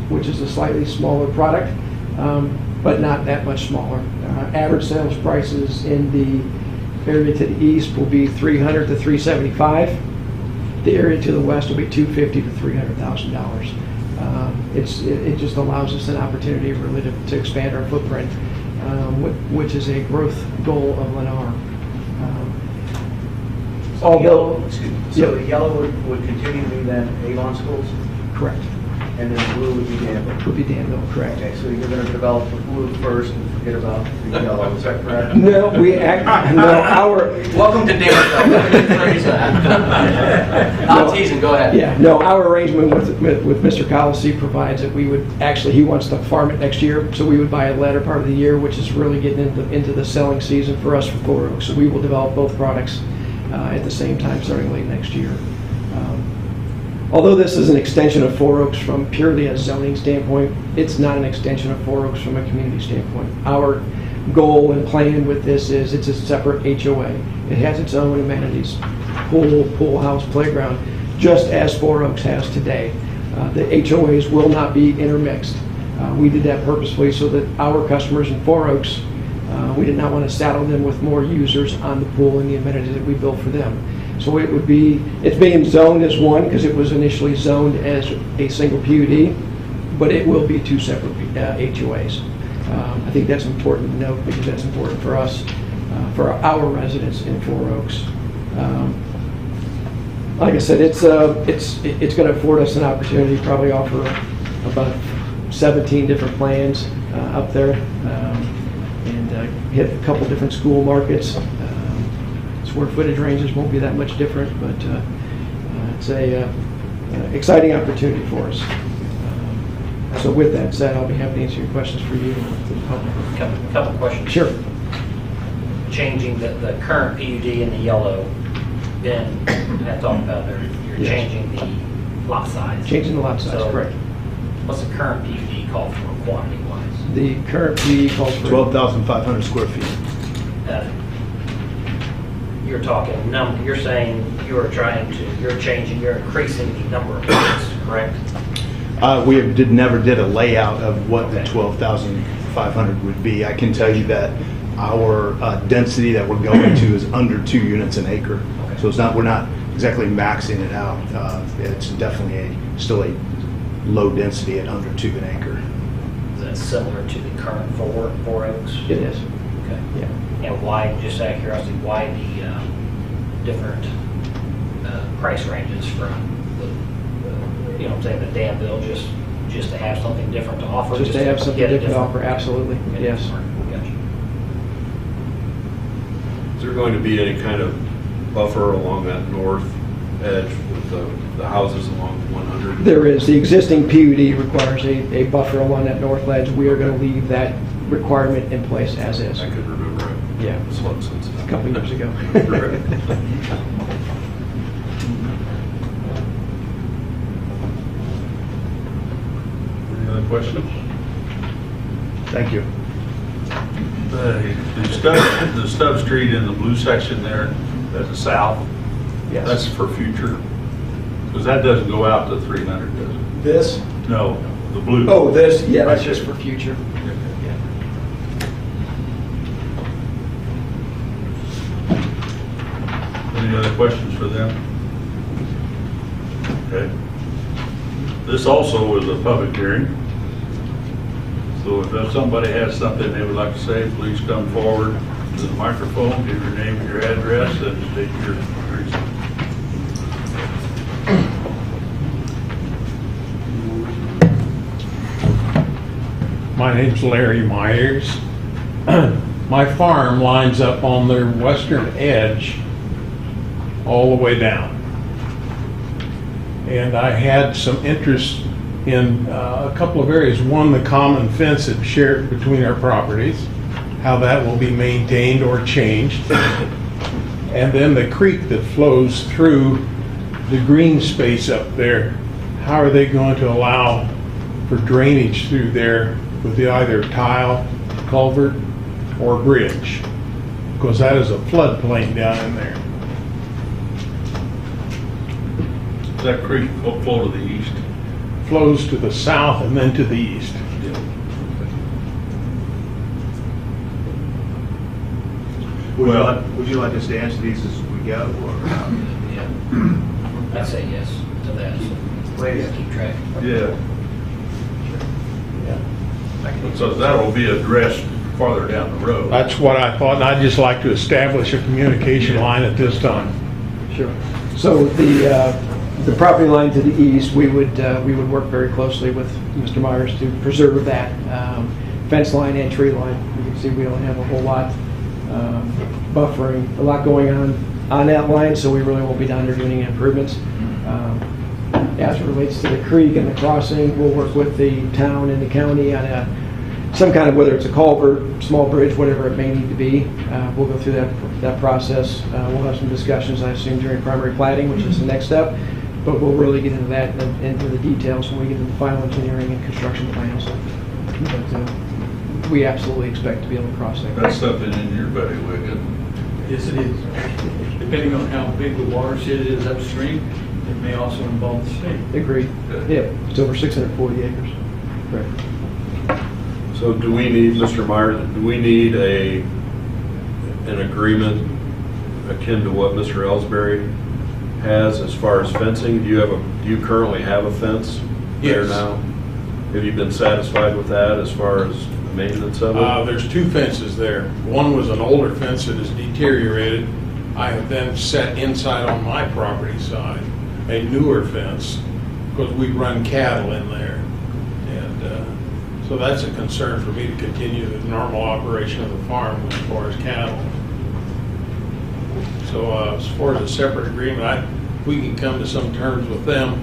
which is a slightly smaller product, but not that much smaller. Average sales prices in the area to the east will be $300,000 to $375,000. The area to the west will be $250,000 to $300,000. It just allows us an opportunity really to expand our footprint, which is a growth goal of Lennar. So the yellow would continue to be then Avon schools? Correct. And then the blue would be Danville? Would be Danville, correct. Okay, so you're going to develop the blue first and forget about the yellow, is that correct? No, our... Welcome to Danville. Not teasing, go ahead. Yeah, no, our arrangement with Mr. Colossi provides that we would, actually, he wants to farm it next year, so we would buy a latter part of the year, which is really getting into the selling season for us for Four Oaks. So we will develop both products at the same time starting late next year. Although this is an extension of Four Oaks from purely a zoning standpoint, it's not an extension of Four Oaks from a community standpoint. Our goal and plan with this is it's a separate HOA. It has its own amenities, pool house, playground, just as Four Oaks has today. The HOAs will not be intermixed. We did that purposefully so that our customers in Four Oaks, we did not want to saddle them with more users on the pool and the amenities that we built for them. So it's being zoned as one because it was initially zoned as a single PUD, but it will be two separate HOAs. I think that's important to note because that's important for us, for our residents in Four Oaks. Like I said, it's going to afford us an opportunity to probably offer about 17 different plans up there and hit a couple different school markets. Square footage ranges won't be that much different, but it's a exciting opportunity for us. So with that said, I'll be happy to answer your questions for you. Couple questions. Sure. Changing the current PUD in the yellow, Ben had talked about there, you're Yes. changing the lot size. Changing the lot size, So correct. What's the current PUD call for quantity-wise? The current PUD calls for 12,500 square feet. You're talking you're saying you're increasing the number of lots, correct? We never did a layout of what the 12,500 would be. I can tell you that our density that we're going to is under 2 units an acre. Okay. So we're not exactly maxing it out. It's definitely still a low density at under 2 an acre. that's similar to the current Four Oaks? It is. Okay. Yeah. And why, just out of curiosity, why the different price ranges from the, you know what I'm saying, the Danville, just to have something different to offer? Just to have something get a different to offer, absolutely, yes. Gotcha. Is there going to be any kind of buffer along that north edge with the houses along 100? There is. The existing PUD requires a buffer along that north ledge. We are going to leave that requirement in place as is. I could remember it. Yeah. It's long since. A couple years ago. Any other questions? Thank you. The stub street in the blue section there at the south, Yes. that's for future, because that doesn't go out to 300, does it? This? No, the blue. Oh, this? Yeah, that's Right just there. for future. Yeah. Any other questions for them? Okay. This also is a public hearing. So if somebody has something they would like to say, please come forward to the microphone, give your name and your address, and state your reason. My name's Larry Myers. My farm lines up on their western edge all the way down. And I had some interest in a couple of areas. One, the common fence that's shared between our properties, how that will be maintained or changed. And then the creek that flows through the green space up there, how are they going to allow for drainage through there with the either tile, culvert, or bridge? Because that is a floodplain down in there. Does that creek flow to the east? Flows to the south and then to the east. Would you like us to answer these as we go, or? Yeah. I'd say yes to that. So please keep track. Yeah. So that will be addressed farther down the road. That's what I thought, and I'd just like to establish a communication line at this time. Sure. So the property line to the east, we would work very closely with Mr. Myers to preserve that fence line and tree line. You can see we don't have a whole lot buffering, a lot going on that line, so we really won't be down there doing any improvements. As it relates to the creek and the crossing, we'll work with the town and the county on some kind of, whether it's a culvert, small bridge, whatever it may need to be. We'll go through that process. We'll have some discussions, I assume, during primary plating, which is the next step. But we'll really get into that and into the details when we get into the final engineering and construction plans. But we absolutely expect to be able to cross that. That's something in your bailiwick, isn't it? Yes, it is. Depending on how big the watershed is upstream, it may also involve the state. Agreed. Yeah, it's over 640 acres. Correct. So do we need, Mr. Myers, do we need an agreement akin to what Mr. Ellsbury has as far as fencing? Do you currently have a fence there Yes. now? Have you been satisfied with that as far as the maintenance of it? There's two fences there. One was an older fence that is deteriorated. I have then set inside on my property side a newer fence because we run cattle in there. And so that's a concern for me to continue the normal operation of the farm as far as cattle. So as far as a separate agreement, we can come to some terms with them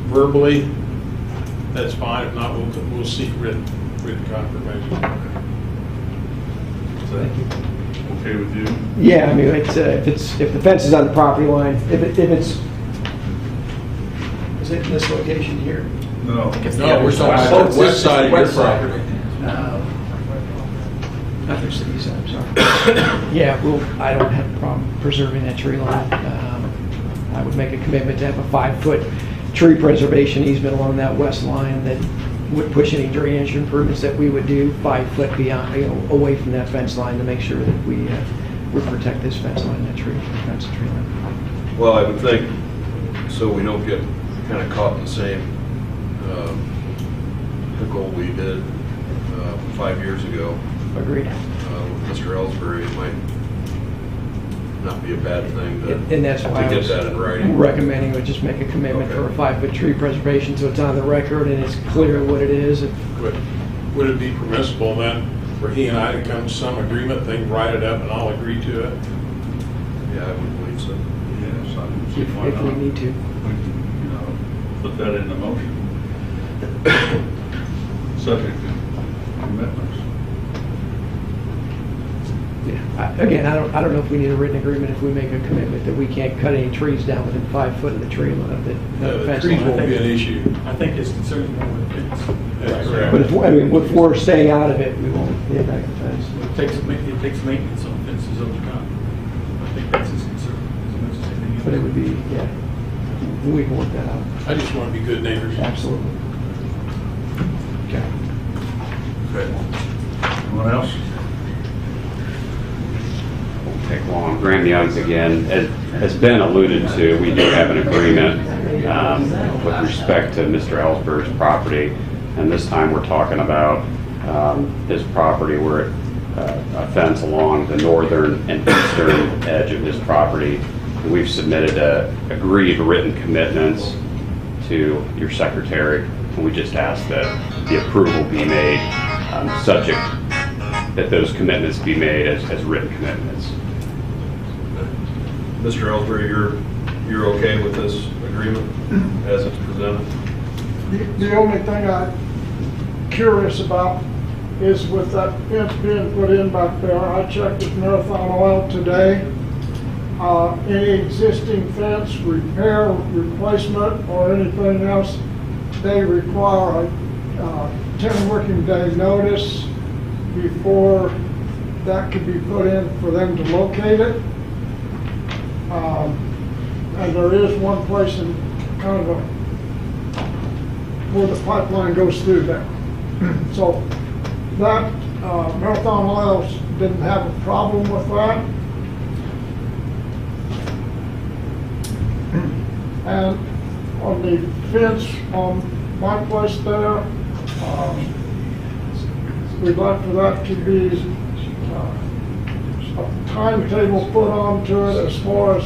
verbally. That's fine. If not, we'll seek written confirmation. Thank you. Okay with you? Yeah, I mean, if the fence is on the property line, if it's, is it in this location here? No. No, we're talking about the west side of your property. Not their city side, I'm sorry. Yeah, I don't have a problem preserving that tree line. I would make a commitment to have a 5-foot tree preservation easement along that west line that would push any drainage improvements that we would do 5 foot beyond, away from that fence line to make sure that we protect this fence line, that tree, fence and tree line. Well, I would think, so we don't get kind of caught in the same pickle we did 5 years ago. Agreed. With Mr. Ellsbury, it might not be a bad thing And that's why I to get was that in writing. recommending we just make a commitment for a 5-foot tree preservation so it's on the record and it's clear what it is. Would it be permissible then for he and I to come to some agreement thing, write it up, and I'll agree to it? Yeah, I would believe so. Yes, I would see why If we not. need to. We can, you know, put that in the motion. Subject to commitments. Yeah. Again, I don't know if we need a written agreement if we make a commitment that we can't cut any trees down within 5 foot of the tree line. The trees won't be an issue. I think his concern is more with the fence. That's correct. But if we're staying out of it, we won't hit back the fence. It takes maintenance on fences over time. I think that's his concern as much as anything else. But it would be, yeah, we can work that out. I just want to be good neighbors. Absolutely. Okay. Okay. Anyone else? Won't take long. Graham Young's again, as has been alluded to, we do have an agreement with respect to Mr. Ellsbury's property, and this time we're talking about his property where a fence along the northern and eastern edge of his property. And we've submitted agreed written commitments to your secretary, and we just ask that the approval be made subject that those commitments be made as written commitments. Mr. Ellsbury, you're okay with this agreement as it's presented? The only thing I'm curious about is with that fence being put in back there, I checked with Marathon Oil today. Any existing fence repair, replacement, or anything else, they require a 10 working day notice before that could be put in for them to locate it. And there is one place in kind of where the pipeline goes through there. So that, Marathon Oil didn't have a problem with that. And on the fence on my place there, we'd like for that to be a timetable put onto it as far as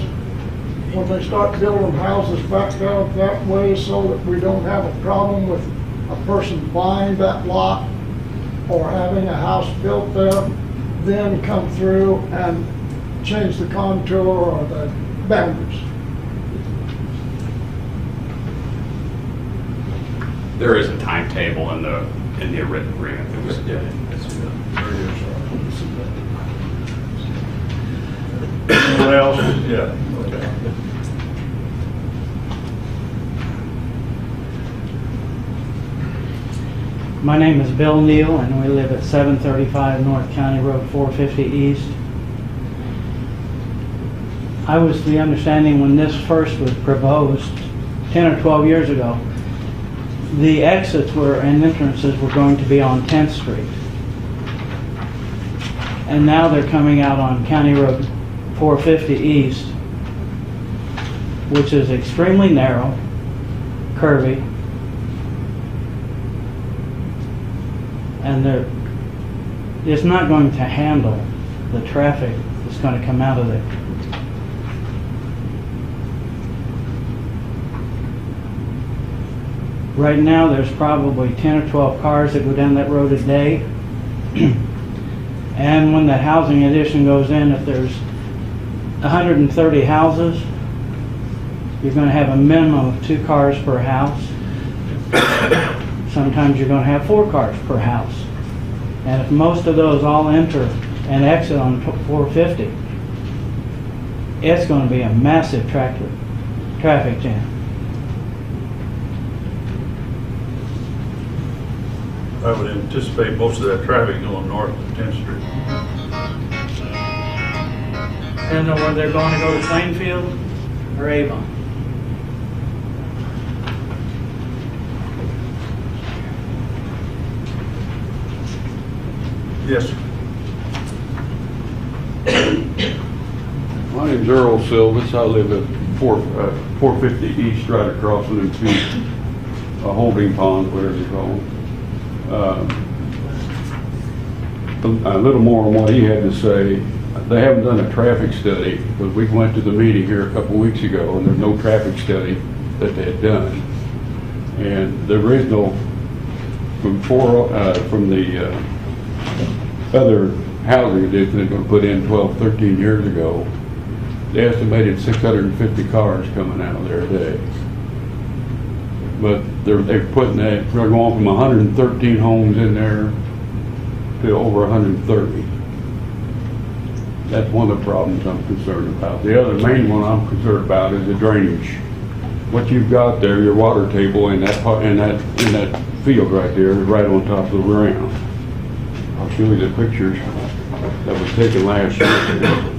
when they start building houses back down that way, so that we don't have a problem with a person buying that lot or having a house built there, then come through and change the contour or the boundaries. There is a timetable in the written agreement that was Anyone else? Yeah, okay. My name is Bill Neal, and we live at 735 North County Road 450 East. I was the understanding when this first was proposed 10 or 12 years ago, the exits were and entrances were going to be on 10th Street. And now they're coming out on County Road 450 East, which is extremely narrow, curvy, and it's not going to handle the traffic that's going to come out of there. Right now, there's probably 10 or 12 cars that go down that road a day. And when that housing addition goes in, if there's 130 houses, you're going to have a minimum of 2 cars per house. Sometimes you're going to have 4 cars per house. And if most of those all enter and exit on 450, it's going to be a massive traffic jam. I would anticipate most of that traffic going north of 10th Street. Depending on whether they're going to go to Plainfield or Avon. Yes, sir. My name's Earl Silvis. I live at 450 East, right across from them two holding ponds, whatever you call them. a little more on what he had to say. They haven't done a traffic study, but we went to the meeting here a couple weeks ago, and there's no traffic study that they had done. And the original, from the other housing addition they're going to put in 12, 13 years ago, they estimated 650 cars coming out of there a day. But they're putting that, they're going from 113 homes in there to over 130. That's one of the problems I'm concerned about. The other main one I'm concerned about is the drainage. What you've got there, your water table in that field right there, is right on top of the ground. I'll show you the pictures that was taken last year,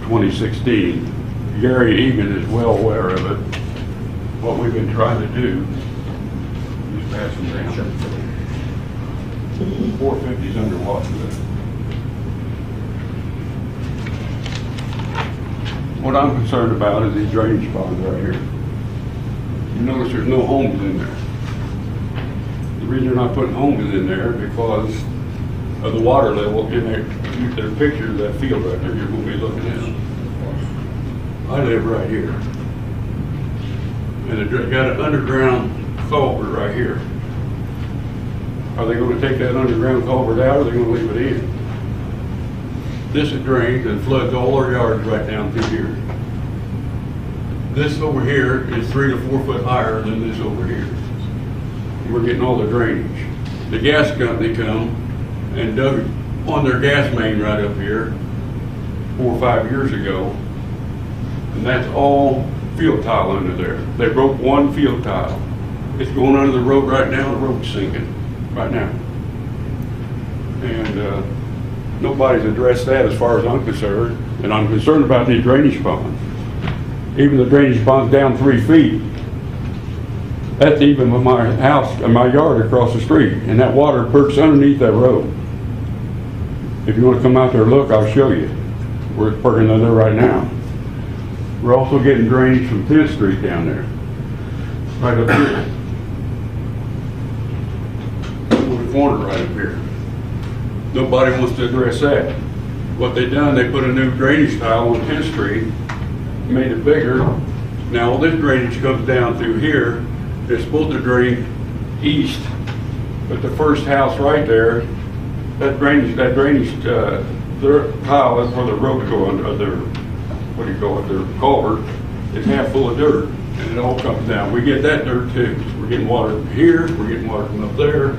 2016. Gary Egan is well aware of it. What we've been trying to do, just pass them down. 450's underwater there. What I'm concerned about is these drainage ponds right here. You notice there's no homes in there. The reason they're not putting homes in there is because of the water level in there. There's pictures of that field right there you're going to be looking at. I live right here. And they got an underground culvert right here. Are they going to take that underground culvert out, or are they going to leave it in? This is drains and floods all our yards right down through here. This over here is 3 to 4 foot higher than this over here. We're getting all the drainage. The gas company come and dug on their gas main right up here 4 or 5 years ago, and that's all field tile under there. They broke one field tile. It's going under the road right now. The road's sinking right now. And nobody's addressed that as far as I'm concerned, and I'm concerned about these drainage ponds. Even the drainage ponds down 3 feet, that's even with my house and my yard across the street, and that water perks underneath that road. If you want to come out there and look, I'll show you. We're perking under there right now. We're also getting drainage from 10th Street down there, right up here. On the corner right up here. Nobody wants to address that. What they done, they put a new drainage tile on 10th Street, made it bigger. Now all this drainage comes down through here. They're supposed to drain east, but the first house right there, that drainage their tile is where the road go under their, what do you call it, their culvert, is half full of dirt, and it all comes down. We get that dirt too. We're getting water from here, we're getting water from up there.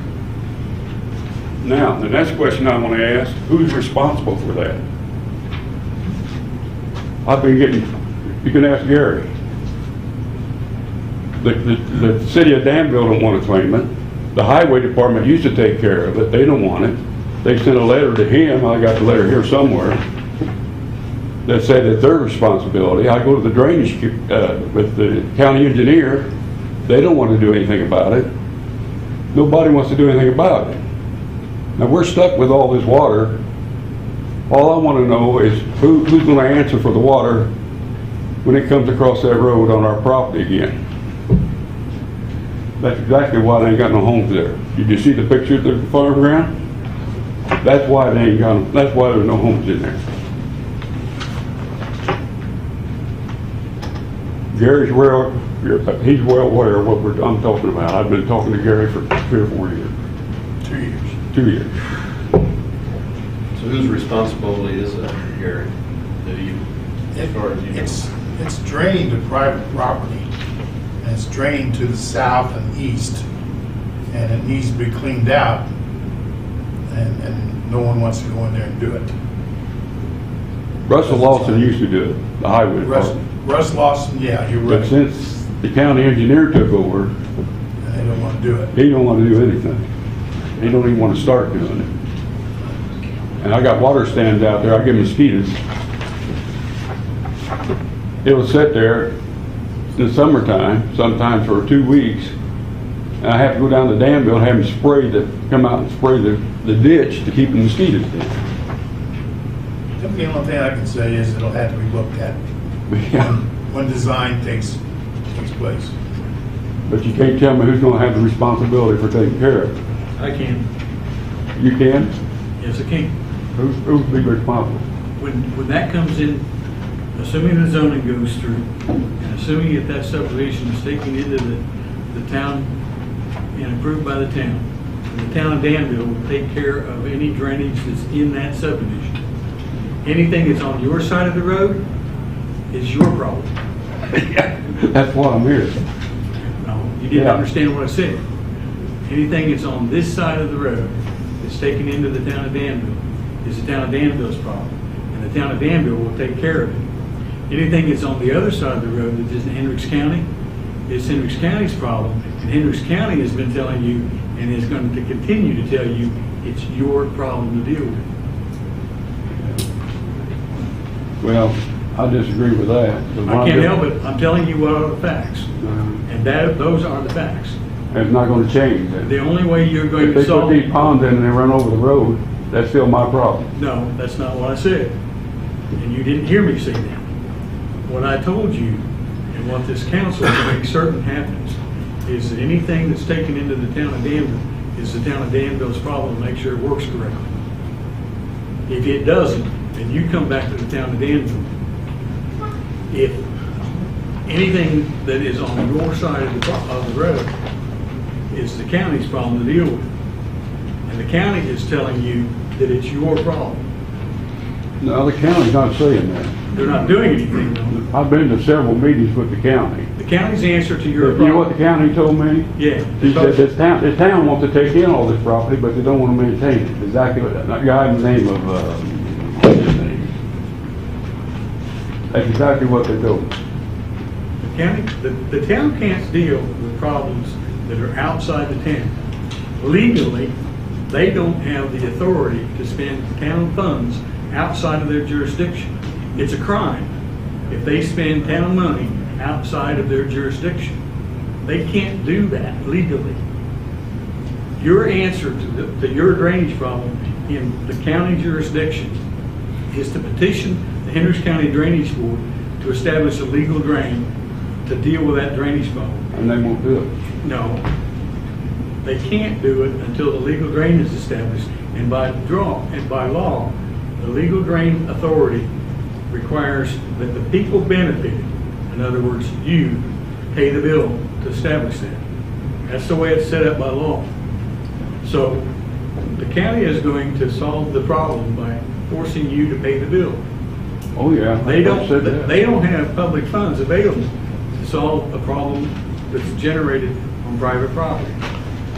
Now, the next question I want to ask, who's responsible for that? I've been getting, you can ask Gary. The city of Danville don't want to claim it. The highway department used to take care of it. They don't want it. They sent a letter to him, I got the letter here somewhere, that said it's their responsibility. I go to the drainage with the county engineer. They don't want to do anything about it. Nobody wants to do anything about it. Now we're stuck with all this water. All I want to know is who's going to answer for the water when it comes across that road on our property again. That's exactly why they ain't got no homes there. Did you see the picture of the farm ground? That's why they ain't got them. That's why there's no homes in there. Gary's he's well aware of what I'm talking about. I've been talking to Gary for 3 or 4 years. 2 years. 2 years. So whose responsibility is that, Gary? As far as you know? It's drained to private property, and it's drained to the south and east, and it needs to be cleaned out, and no one wants to go in there and do it. Russell Lawson used to do it, the highway department. Russ Lawson, yeah, you're right. But since the county engineer took over, They don't want to do it. he don't want to do anything. He don't even want to start doing it. And I got water stands out there, I get mosquitoes. It will sit there in the summertime, sometimes for 2 weeks, and I have to go down to Danville and have them come out and spray the ditch to keep the mosquitoes down. The only thing I can say is it'll have to be looked at when design takes place. But you can't tell me who's going to have the responsibility for taking care of it. I can. You can? Yes, I can. Who's be responsible? When that comes in, assuming the zoning goes through, and assuming that that subdivision is taken into the town and approved by the town, and the town of Danville will take care of any drainage that's in that subdivision. Anything that's on your side of the road is your problem. That's why I'm here. No, you didn't understand what I said. Anything that's on this side of the road that's taken into the town of Danville is the town of Danville's problem, and the town of Danville will take care of it. Anything that's on the other side of the road that is in Hendricks County is Hendricks County's problem, and Hendricks County has been telling you and is going to continue to tell you it's your problem to deal with. Well, I disagree with that. I can't help it. I'm telling you what are the facts, and those are the facts. It's not going to change. The only way you're going If to they solve put these ponds in and they run over the road, that's still my problem. No, that's not what I said. And you didn't hear me say that. What I told you, and what this council to make certain happens, is that anything that's taken into the town of Danville is the town of Danville's problem to make sure it works correctly. If it doesn't, then you come back to the town of Danville. If anything that is on your side of the road is the county's problem to deal with. And the county is telling you that it's your problem. No, the county's not saying that. They're not doing anything though. I've been to several meetings with the county. The county's answer to your You problem. know what the county told me? Yeah. He said this town wants to take in all this property, but they don't want to maintain it. Exactly what, that guy in the name of, what's his name? That's exactly what they told me. The town can't deal with problems that are outside the town. Legally, they don't have the authority to spend town funds outside of their jurisdiction. It's a crime if they spend town money outside of their jurisdiction. They can't do that legally. Your answer to your drainage problem in the county jurisdiction is to petition the Hendricks County Drainage Board to establish a legal drain to deal with that drainage problem. And they won't do it. No, they can't do it until the legal drain is established. And by law, the legal drain authority requires that the people benefited, in other words, you, pay the bill to establish that. That's the way it's set up by law. So the county is going to solve the problem by forcing you to pay the bill. Oh, yeah. They don't have public funds available to solve a problem that's generated on private property.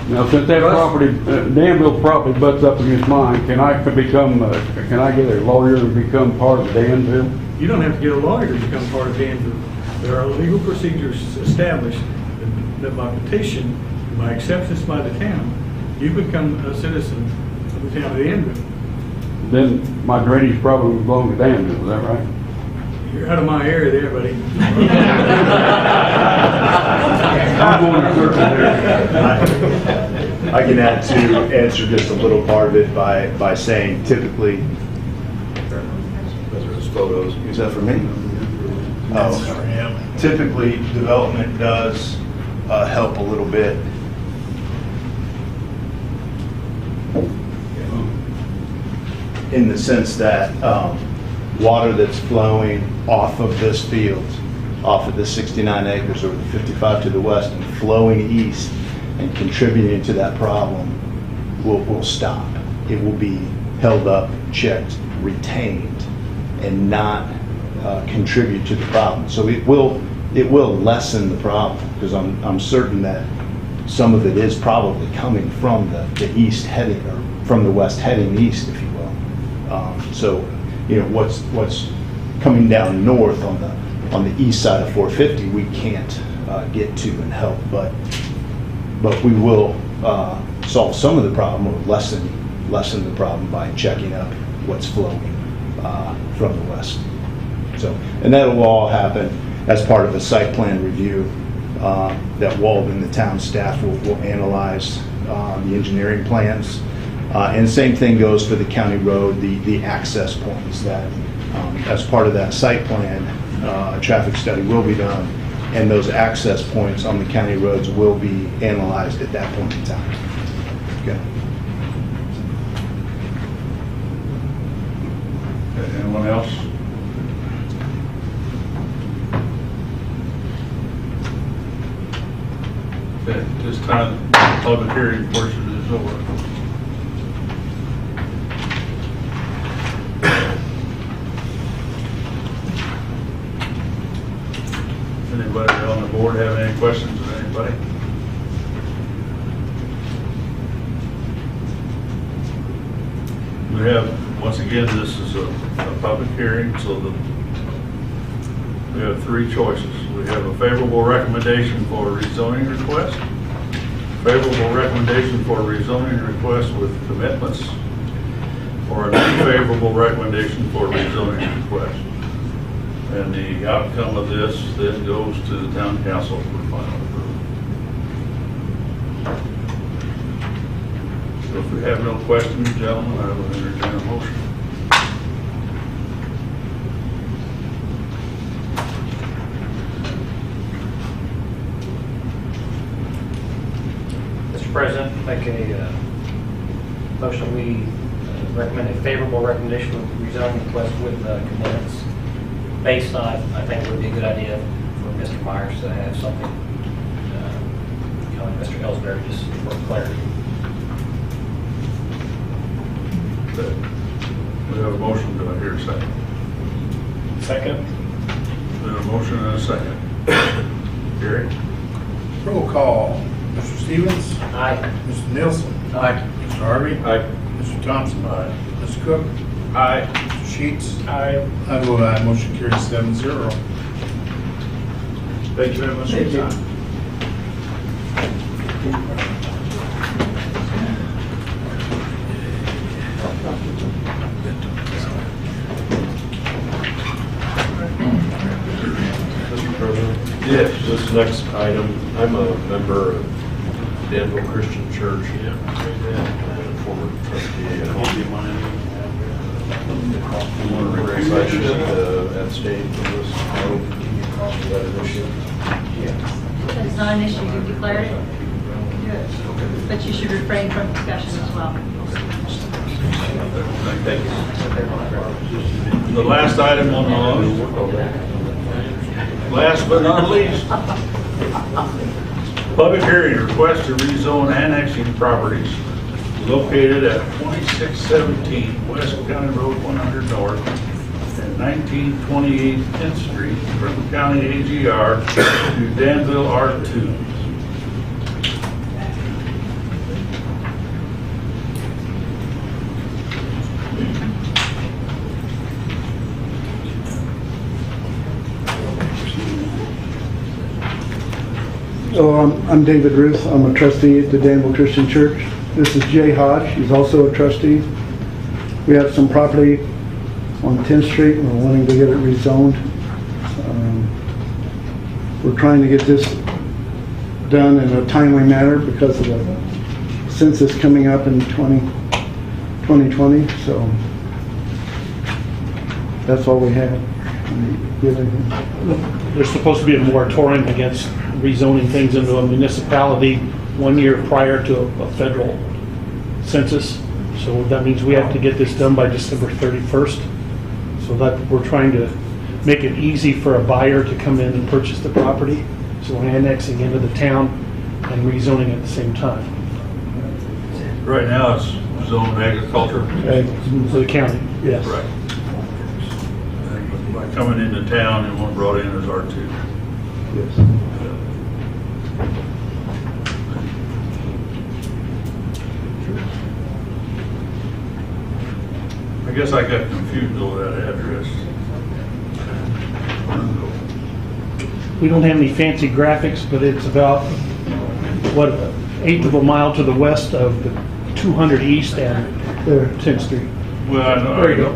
Now, since that property, Danville property butts up against mine, can I get a lawyer to become part of Danville? You don't have to get a lawyer to become part of Danville. There are legal procedures established that by petition, by acceptance by the town, you become a citizen of the town of Danville. Then my drainage probably would belong to Danville, is that right? You're out of my area there, buddy. I'm going to circle there. I can add to answer just a little part of it by saying typically, Those photos. is that for me? That's for him. Typically, development does help a little bit. In the sense that water that's flowing off of this field, off of the 69 acres or the 55 to the west and flowing east and contributing to that problem will stop. It will be held up, checked, retained, and not contribute to the problem. So it will lessen the problem, because I'm certain that some of it is probably coming from the east heading, or from the west heading east, if you will. So, you know, what's coming down north on the east side of 450, we can't get to and help, but we will solve some of the problem, or lessen the problem by checking up what's flowing from the west. So, and that will all happen as part of the site plan review that Walden, the town staff, will analyze the engineering plans. And same thing goes for the county road, the access points that, as part of that site plan, a traffic study will be done, and those access points on the county roads will be analyzed at that point in time. Okay. Okay, anyone else? Okay, this time, the public hearing portion is over. Anybody on the board have any questions of anybody? We have, once again, this is a public hearing, so we have three choices. We have a favorable recommendation for a rezoning request, favorable recommendation for a rezoning request with commitments, or an unfavorable recommendation for a rezoning request. And the outcome of this then goes to the town council for final approval. So if we have no questions, gentlemen, I will entertain a motion. Mr. President, make a motion. We recommend a favorable recommendation for rezoning request with commitments. Based on, I think it would be a good idea for Mr. Myers to have something, Mr. Ellsbury, just for clarity. We have a motion, do I hear a second? Second. We have a motion and a second. Gary? Roll call. Mr. Stevens? Aye. Mr. Nielsen? Aye. Mr. Harvey? Aye. Mr. Thompson? Aye. Mr. Cook? Aye. Mr. Sheets? Aye. I vote aye, motion carries 7-0. Thank you very much for your time. Mr. President? Yes. This next item, I'm a member of Danville Christian Church. I'm a former trustee. I want to raise I should abstain from this. Is that an issue? It's not an issue, you declared it. But you should refrain from discussion as well. Thank you. The last item on the list. Last but not least, public hearing request to rezone annexing properties located at 2617 West County Road 100 North and 1928 10th Street from County AGR to Danville R2. I'm David Ruth. I'm a trustee at the Danville Christian Church. This is Jay Hodge. He's also a trustee. We have some property on 10th Street and we're wanting to get it rezoned. We're trying to get this done in a timely manner because of the census coming up in 2020. So that's all we have. There's supposed to be a moratorium against rezoning things into a municipality 1 year prior to a federal census. So that means we have to get this done by December 31st. So that we're trying to make it easy for a buyer to come in and purchase the property. So we're annexing into the town and rezoning at the same time. Right now it's zoned agriculture. For the county, yes. Right. And by coming into town, it was brought in as R2. Yes. I guess I got confused over that address. We don't have any fancy graphics, but it's about, what, an eighth of a mile to the west of the 200 East and 10th Street. Well, I know. There you go.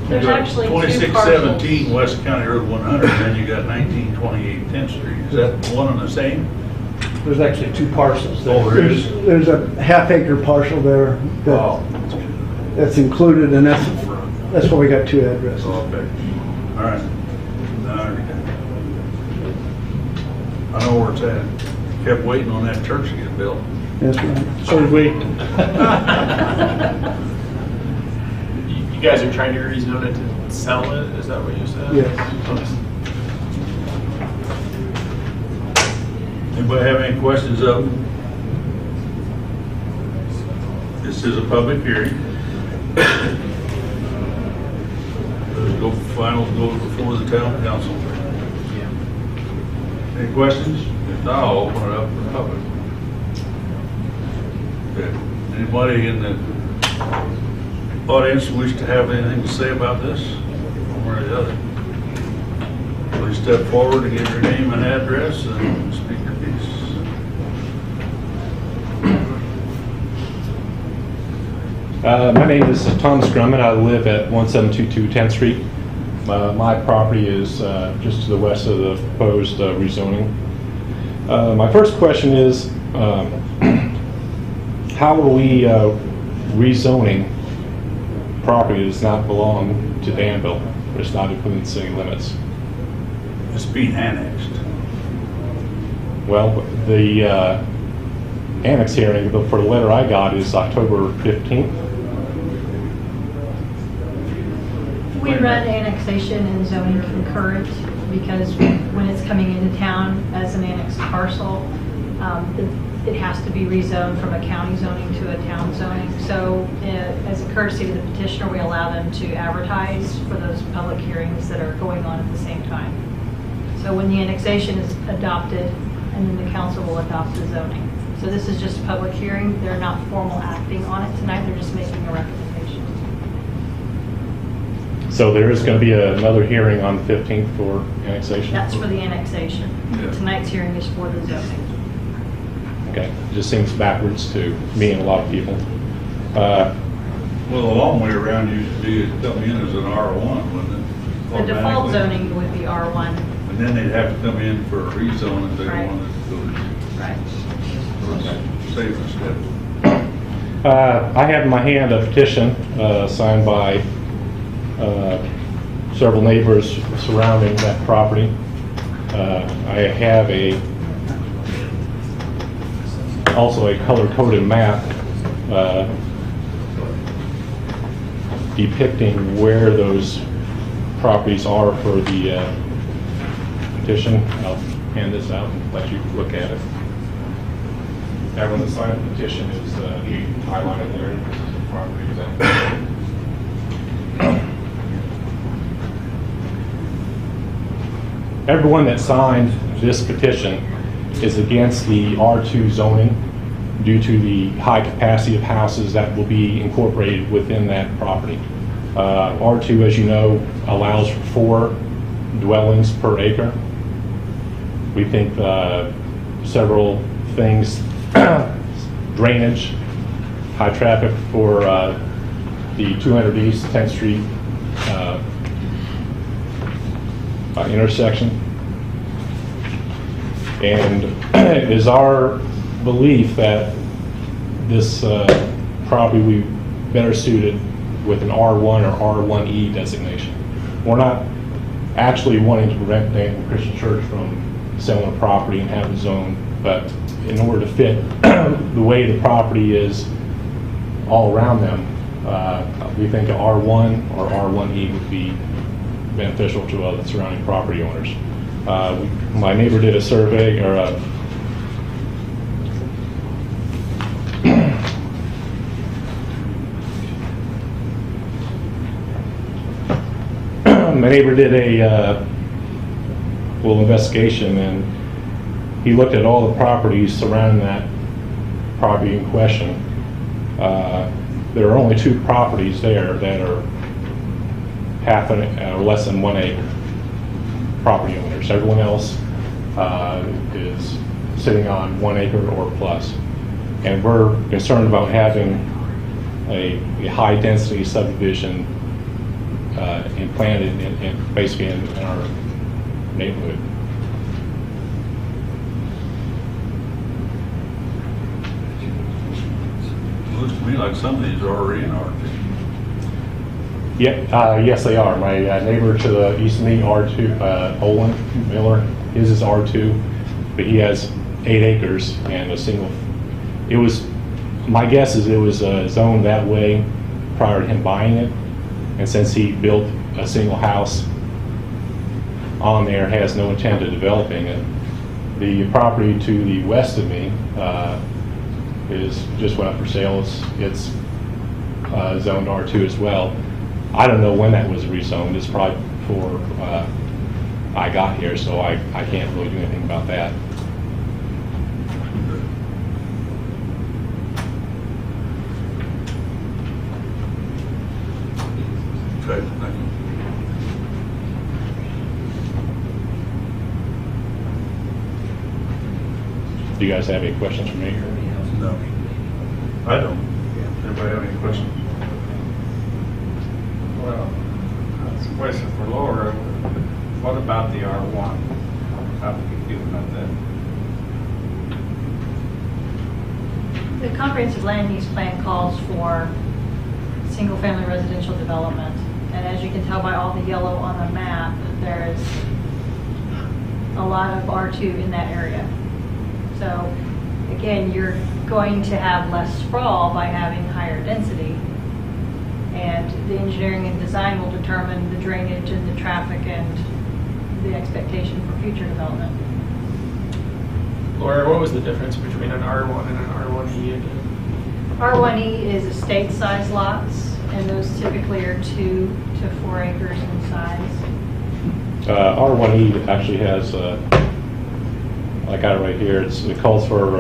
There's You got actually two 2617 West County Road 100, and you got 1928 10th Street. Is that one and the same? There's actually two parcels there. Oh, there is? There's a half-acre parcel there that's included, and that's why we got two addresses. Oh, okay. All right. Now I understand. I know where it's at. Kept waiting on that church to get built. That's right. So did we. You guys are trying to rezone it to sell it, is that what you said? Yes. Anybody have any questions of them? This is a public hearing. Go final, go before the town council. Any questions? If not, I'll open it up for the public. Okay. Anybody in the audience wish to have anything to say about this? One or the other? Please step forward and give your name and address and speak your piece. My name is Thomas Grumman. I live at 1722 10th Street. My property is just to the west of the proposed rezoning. My first question is, how are we rezoning property that does not belong to Danville, or is not included in city limits? It's being annexed. Well, the annex hearing for the letter I got is October 15th. We run annexation and zoning concurrent because when it's coming into town as an annexed parcel, it has to be rezoned from a county zoning to a town zoning. So as a courtesy to the petitioner, we allow them to advertise for those public hearings that are going on at the same time. So when the annexation is adopted, and then the council will adopt the zoning. So this is just a public hearing. They're not formal acting on it tonight. They're just making a recommendation. So there is going to be another hearing on the 15th for annexation? That's for the annexation. Yeah. Tonight's hearing is for the zoning. Okay, it just seems backwards to me and a lot of people. Well, the long way around used to be it'd come in as an R1, wouldn't it? The default Automatically. zoning would be R1. And then they'd have to come in for a rezone if they Right. wanted to go to. Right. Save a step. I have in my hand a petition signed by several neighbors surrounding that property. I have also a color-coded map depicting where those properties are for the petition. I'll hand this out and let you look at it. Everyone that signed the petition is highlighted there. This is the property that. Everyone that signed this petition is against the R2 zoning due to the high capacity of houses that will be incorporated within that property. R2, as you know, allows for 4 dwellings per acre. We think several things, drainage, high traffic for the 200 East 10th Street intersection. And it is our belief that this property will be better suited with an R1 or R1E designation. We're not actually wanting to prevent Danville Christian Church from selling a property and have a zone, but in order to fit the way the property is all around them, we think an R1 or R1E would be beneficial to the surrounding property owners. My neighbor did a survey, or my neighbor did a little investigation, and he looked at all the properties surrounding that property in question. There are only 2 properties there that are half or less than 1 acre property owners. Everyone else is sitting on 1 acre or plus. And we're concerned about having a high density subdivision implanted in basically in our neighborhood. Looks to me like some of these are already in R2. Yeah, yes, they are. My neighbor to the east of me, R2, Olin Miller, his is R2, but he has 8 acres and a single. It was, my guess is it was zoned that way prior to him buying it, and since he built a single house on there, has no intent of developing it. The property to the west of me just went up for sale. It's zoned R2 as well. I don't know when that was rezoned. It's probably before I got here, so I can't really do anything about that. Okay, thank you. Do you guys have any questions for me? No. I don't. Anybody have any questions? Well, that's a question for Laura. What about the R1? How do you feel about that? The comprehensive land use plan calls for single-family residential development. And as you can tell by all the yellow on the map, there is a lot of R2 in that area. So again, you're going to have less sprawl by having higher density. And the engineering and design will determine the drainage and the traffic and the expectation for future development. Laura, what was the difference between an R1 and an R1E again? R1E is estate size lots, and those typically are 2 to 4 acres in size. R1E actually has, I got it right here, it calls for,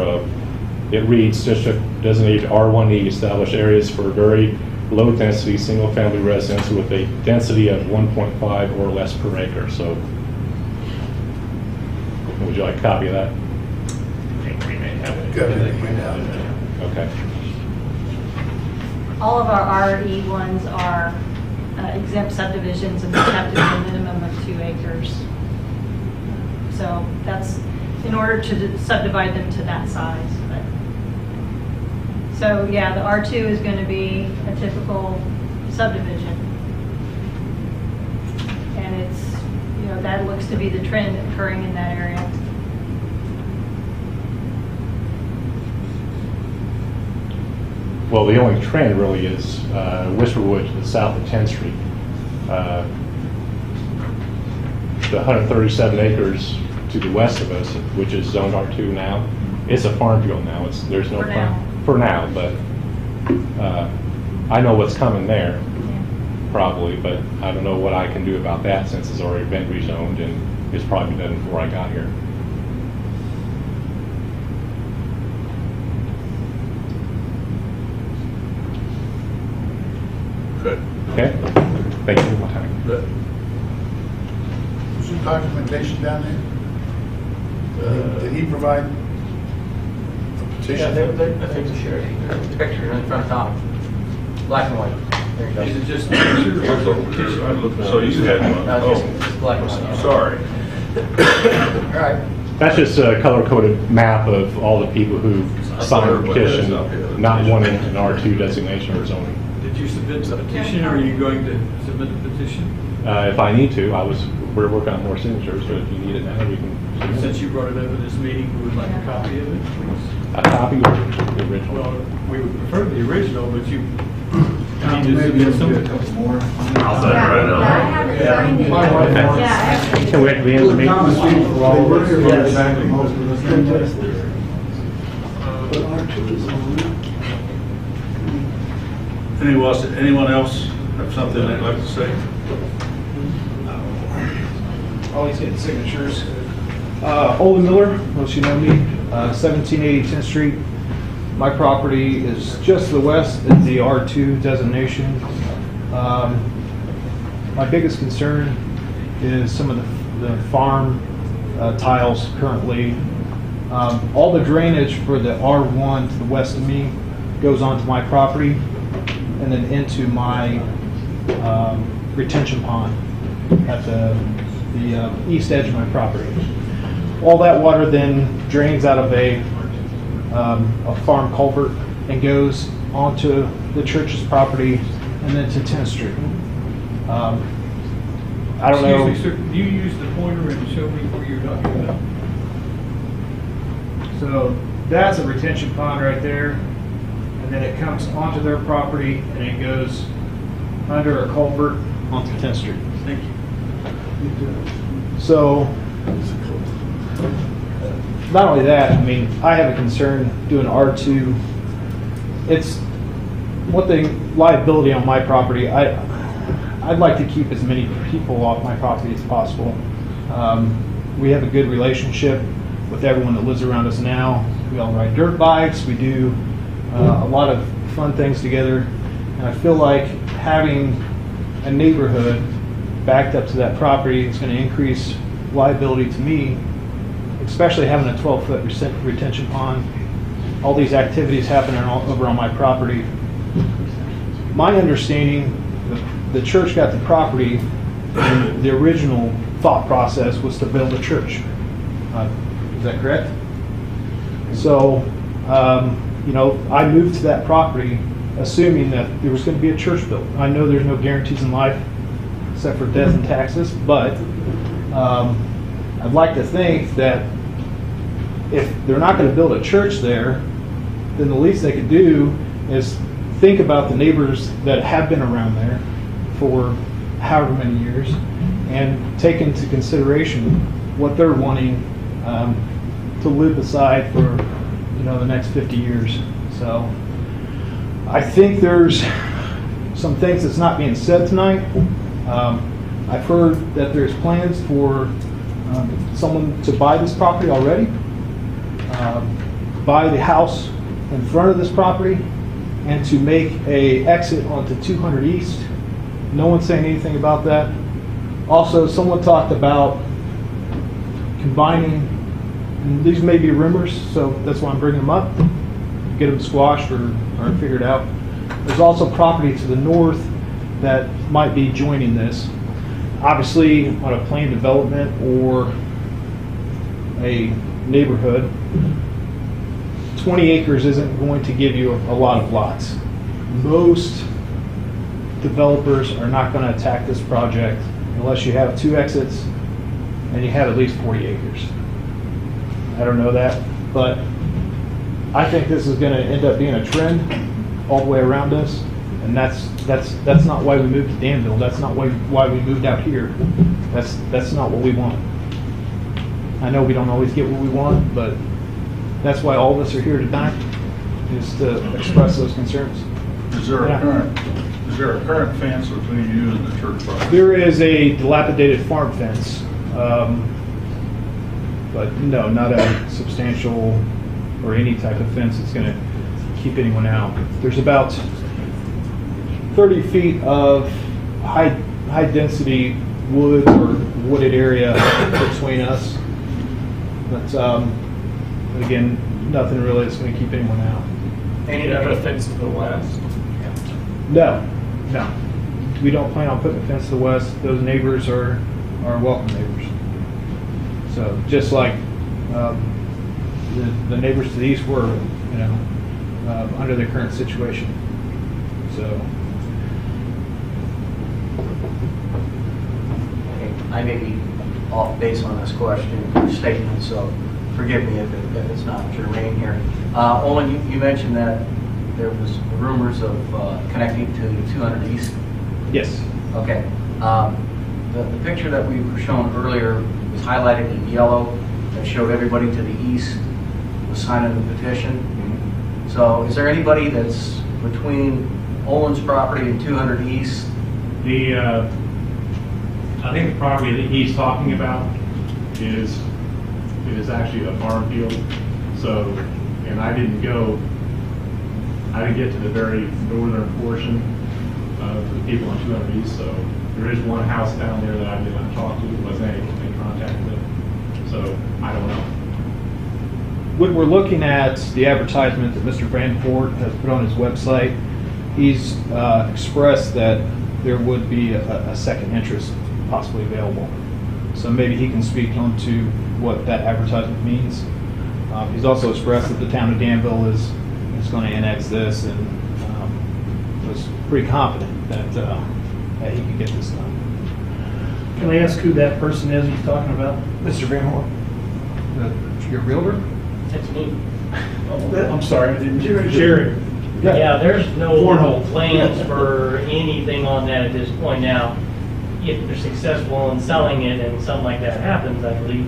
it reads, district designated R1E establish areas for very low density single family residence with a density of 1.5 or less per acre. So would you like a copy of that? We may have it. Okay. All of our RE ones are exempt subdivisions, and they have to be a minimum of 2 acres. So that's in order to subdivide them to that size. So yeah, the R2 is going to be a typical subdivision. And it's, that looks to be the trend occurring in that area. Well, the only trend really is Whisperwood to the south of 10th Street. The 137 acres to the west of us, which is zoned R2 now, it's a farm field now. There's no for now, but I know what's coming there, probably, but I don't know what I can do about that since it's already been rezoned and it's probably done before I got here. Good. Okay. Thank you for my time. Good. Was there documentation down there? Did he provide a petition? Yeah, I think the sheriff, the picture in front of Tom, black and white. There you go. Is it just a picture or is it a petition? So you had one? No, it's just black and white. Sorry. All right. That's just a color-coded map of all the people who signed the petition, not wanting an R2 designation or zoning. Did you submit the petition, or are you going to submit the petition? If I need to, we're working on more signatures, but if you need it now, we can submit it. Since you brought it up at this meeting, we would like a copy of it, please. A copy of the original. Well, we would prefer the original, but you need to Maybe submit you'll do a some. couple more. I'll send it right now. Can we wait to the end of the meeting? Anyone else have something they'd like to say? Always get signatures. Olin Miller, most you know me, 1780 10th Street. My property is just to the west of the R2 designation. My biggest concern is some of the farm tiles currently. All the drainage for the R1 to the west of me goes onto my property and then into my retention pond at the east edge of my property. All that water then drains out of a farm culvert and goes onto the church's property and then to 10th Street. I don't know. Excuse me, sir, do you use the pointer and show me where you're talking about? So that's a retention pond right there, and then it comes onto their property and it goes under a culvert onto 10th Street. Thank you. So, not only that, I mean, I have a concern doing R2. It's one thing, liability on my property. I'd like to keep as many people off my property as possible. We have a good relationship with everyone that lives around us now. We all ride dirt bikes. We do a lot of fun things together. And I feel like having a neighborhood backed up to that property is going to increase liability to me, especially having a 12-foot retention pond. All these activities happening over on my property. My understanding, the church got the property, and the original thought process was to build a church. Is that correct? So, you know, I moved to that property assuming that there was going to be a church built. I know there's no guarantees in life except for death and taxes, but I'd like to think that if they're not going to build a church there, then the least they could do is think about the neighbors that have been around there for however many years and take into consideration what they're wanting to live beside for, you know, the next 50 years. So I think there's some things that's not being said tonight. I've heard that there's plans for someone to buy this property already, buy the house in front of this property, and to make a exit onto 200 East. No one's saying anything about that. Also, someone talked about combining, and these may be rumors, so that's why I'm bringing them up, get them squashed or figured out. There's also property to the north that might be joining this. Obviously, on a planned development or a neighborhood, 20 acres isn't going to give you a lot of lots. Most developers are not going to attack this project unless you have 2 exits and you have at least 40 acres. I don't know that, but I think this is going to end up being a trend all the way around us, and that's not why we moved to Danville. That's not why we moved out here. That's not what we want. I know we don't always get what we want, but that's why all of us are here tonight, is to express those concerns. Is there a current fence between you and the church property? There is a dilapidated farm fence, but no, not a substantial or any type of fence that's going to keep anyone out. There's about 30 feet of high density wood or wooded area between us, but again, nothing really that's going to keep anyone out. And you have a fence to the west? No. We don't plan on putting a fence to the west. Those neighbors are welcome neighbors. So just like the neighbors to the east were, you know, under the current situation. So. Okay, I may be off base on this question or statement, so forgive me if it's not germane here. Owen, you mentioned that there was rumors of connecting to 200 East. Yes. Okay. The picture that we were shown earlier was highlighted in yellow that showed everybody to the east was signing the petition. Mm-hmm. So is there anybody that's between Owen's property and 200 East? I think the property that he's talking about is actually a farm field. So, and I didn't get to the very northern portion of the people on 200 East. So there is one house down there that I did not talk to, wasn't able to make contact with. So I don't know. When we're looking at the advertisement that Mr. Vanport has put on his website, he's expressed that there would be a second interest possibly available. So maybe he can speak on to what that advertisement means. He's also expressed that the town of Danville is going to annex this, and was pretty confident that he could get this done. Can I ask who that person is he's talking about? Mr. Vanport, your realtor? Absolutely. I'm sorry, I didn't hear you. Jerry. Yeah, there's no Cornhole. plans for anything on that at this point. Now, if they're successful in selling it and something like that happens, I believe,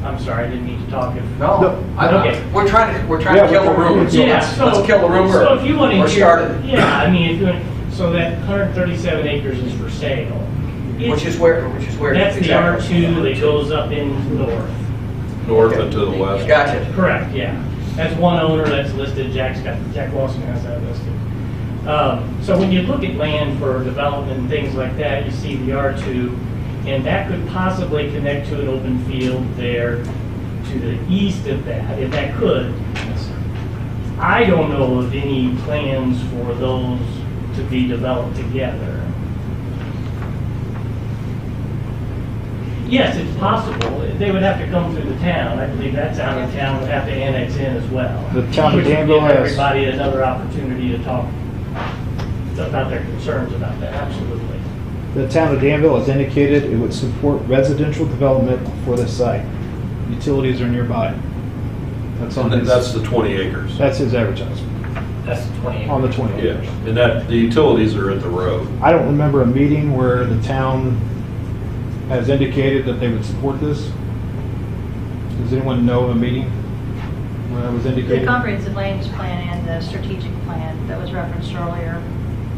I'm sorry, I didn't mean to talk. Okay. We're trying to kill the rumor. So Yeah, let's kill the rumor. So if you want to Or start it. Yeah, I mean, if you want, so that 137 acres is for sale. Which is where That's the exactly? R2 that goes up in north. North and to the west. Gotcha. Correct, yeah. That's one owner that's listed, Jack Lawson has that listed. So when you look at land for development and things like that, you see the R2, and that could possibly connect to an open field there to the east of that, if that could. I don't know of any plans for those to be developed together. Yes, it's possible. They would have to come through the town. I believe that town would have to annex in as well. The town of Which would Danville give has- everybody another opportunity to talk about their concerns about that, absolutely. The town of Danville has indicated it would support residential development for the site. Utilities are nearby. That's on his. That's the 20 acres. That's his advertisement. That's 20 On the 20 Yeah, acres. and that, the utilities are at the road. I don't remember a meeting where the town has indicated that they would support this. Does anyone know of a meeting where that was The indicated? comprehensive land use plan and the strategic plan that was referenced earlier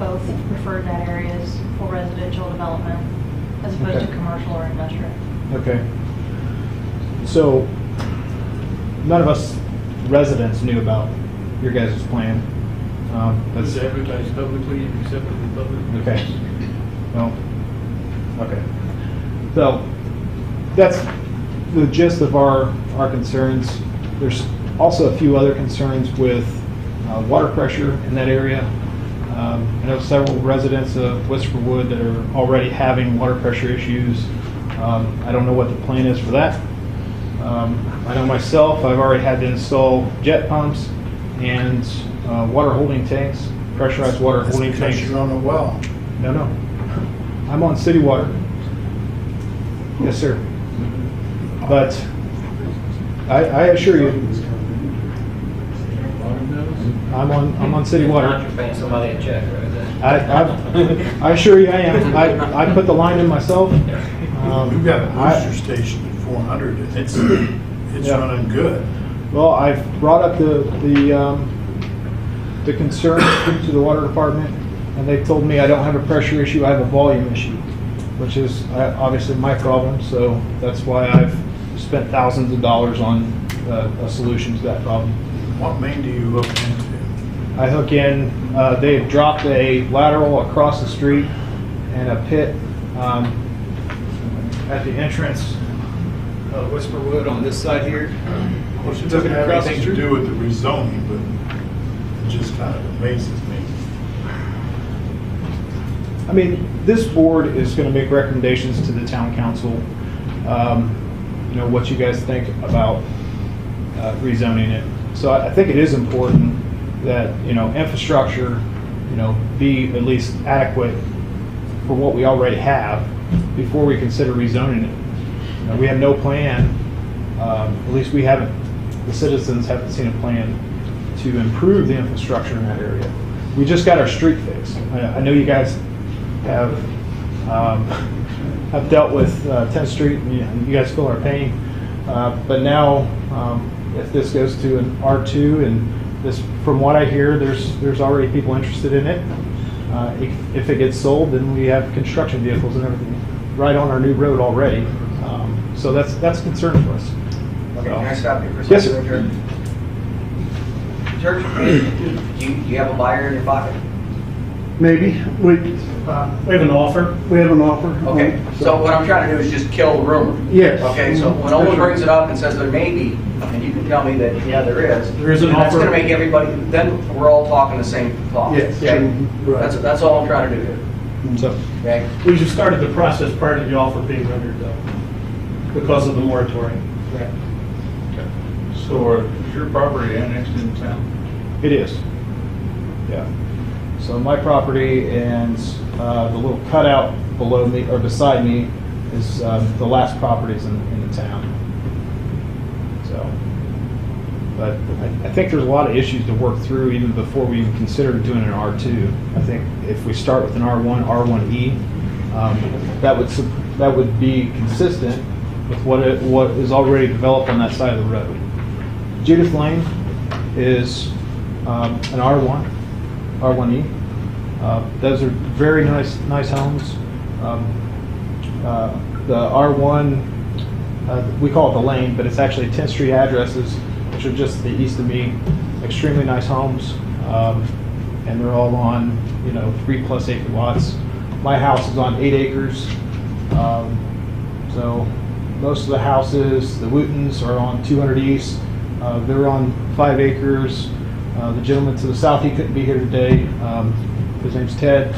both referred that areas for residential development as opposed to Okay. commercial or industrial. Okay. So, none of us residents knew about your guys' plan. It was advertised publicly and accepted in public. Okay. Well, okay. So, that's the gist of our concerns. There's also a few other concerns with water pressure in that area. I know several residents of Whisper Wood that are already having water pressure issues. I don't know what the plan is for that. I know myself, I've already had to install jet pumps and water holding tanks, pressurized water holding Because tanks. you're on the well. No. I'm on city water. Yes, sir. But I assure you, I'm on city water. Not you're paying somebody a check, right? I assure you I am. I put the line in myself. We've got a booster station at 400, and it's Yeah. running good. Well, I've brought up the concern to the water department, and they told me I don't have a pressure issue, I have a volume issue, which is obviously my problem, so that's why I've spent thousands of dollars on a solution to that problem. What main do you hook into? I hook in, they've dropped a lateral across the street and a pit at the entrance of Whisper Wood on this side here. Of course, it doesn't have anything to do with the rezoning, but it just kind of amazes me. I mean, this board is going to make recommendations to the town council. You know, what you guys think about rezoning it. So I think it is important that, you know, infrastructure, you know, be at least adequate for what we already have before we consider rezoning it. You know, we have no plan, at least we haven't, the citizens haven't seen a plan to improve the infrastructure in that area. We just got our street fixed. I know you guys have dealt with 10th Street, and you guys feel our pain. But now, if this goes to an R2, and this, from what I hear, there's already people interested in it. If it gets sold, then we have construction vehicles and everything right on our new road already. So that's a concern for us. Okay, can I stop you for a second? Yes, sir. Church, do you have a buyer in your pocket? Maybe. We have an offer. We have an offer. Okay, so what I'm trying to do is just kill the rumor. Yes. Okay, so when Owen brings it up and says there may be, and you can tell me that, yeah, there is. There is an That's offer. gonna make everybody, then we're all talking the same talk. Yes. Okay? Right. That's all I'm trying to do here. So, Okay? We just started the process prior to the offer being rendered, though, because of the moratorium. So is your property annexed in town? it is. Yeah. So my property and the little cutout below me or beside me is the last properties in the town. So, but I think there's a lot of issues to work through even before we even consider doing an R2. I think if we start with an R1, R1E, that would be consistent with what is already developed on that side of the road. Judith Lane is an R1, R1E. Those are very nice homes. The R1, we call it the lane, but it's actually 10th Street addresses, which are just to the east of me. Extremely nice homes, and they're all on 3+ acre lots. My house is on 8 acres, so most of the houses, the Wootons, are on 200 East. They're on 5 acres. The gentleman to the south, he couldn't be here today. His name's Ted.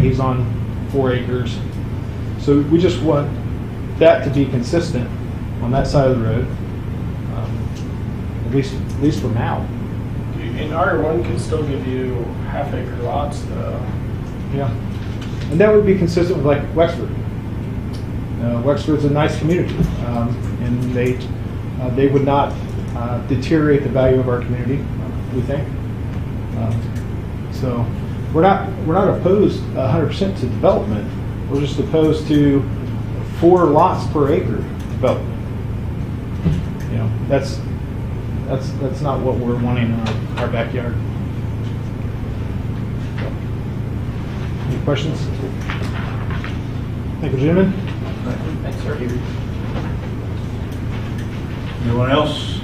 He's on 4 acres. So we just want that to be consistent on that side of the road, at least for now. And R1 can still give you half-acre lots, though. Yeah, and that would be consistent with like Wexford. Wexford's a nice community, and they would not deteriorate the value of our community, we think. So we're not opposed 100% to development. We're just opposed to 4 lots per acre development. That's not what we're wanting in our backyard. Any questions? Thank you, gentlemen. Thanks, sir. Anyone else?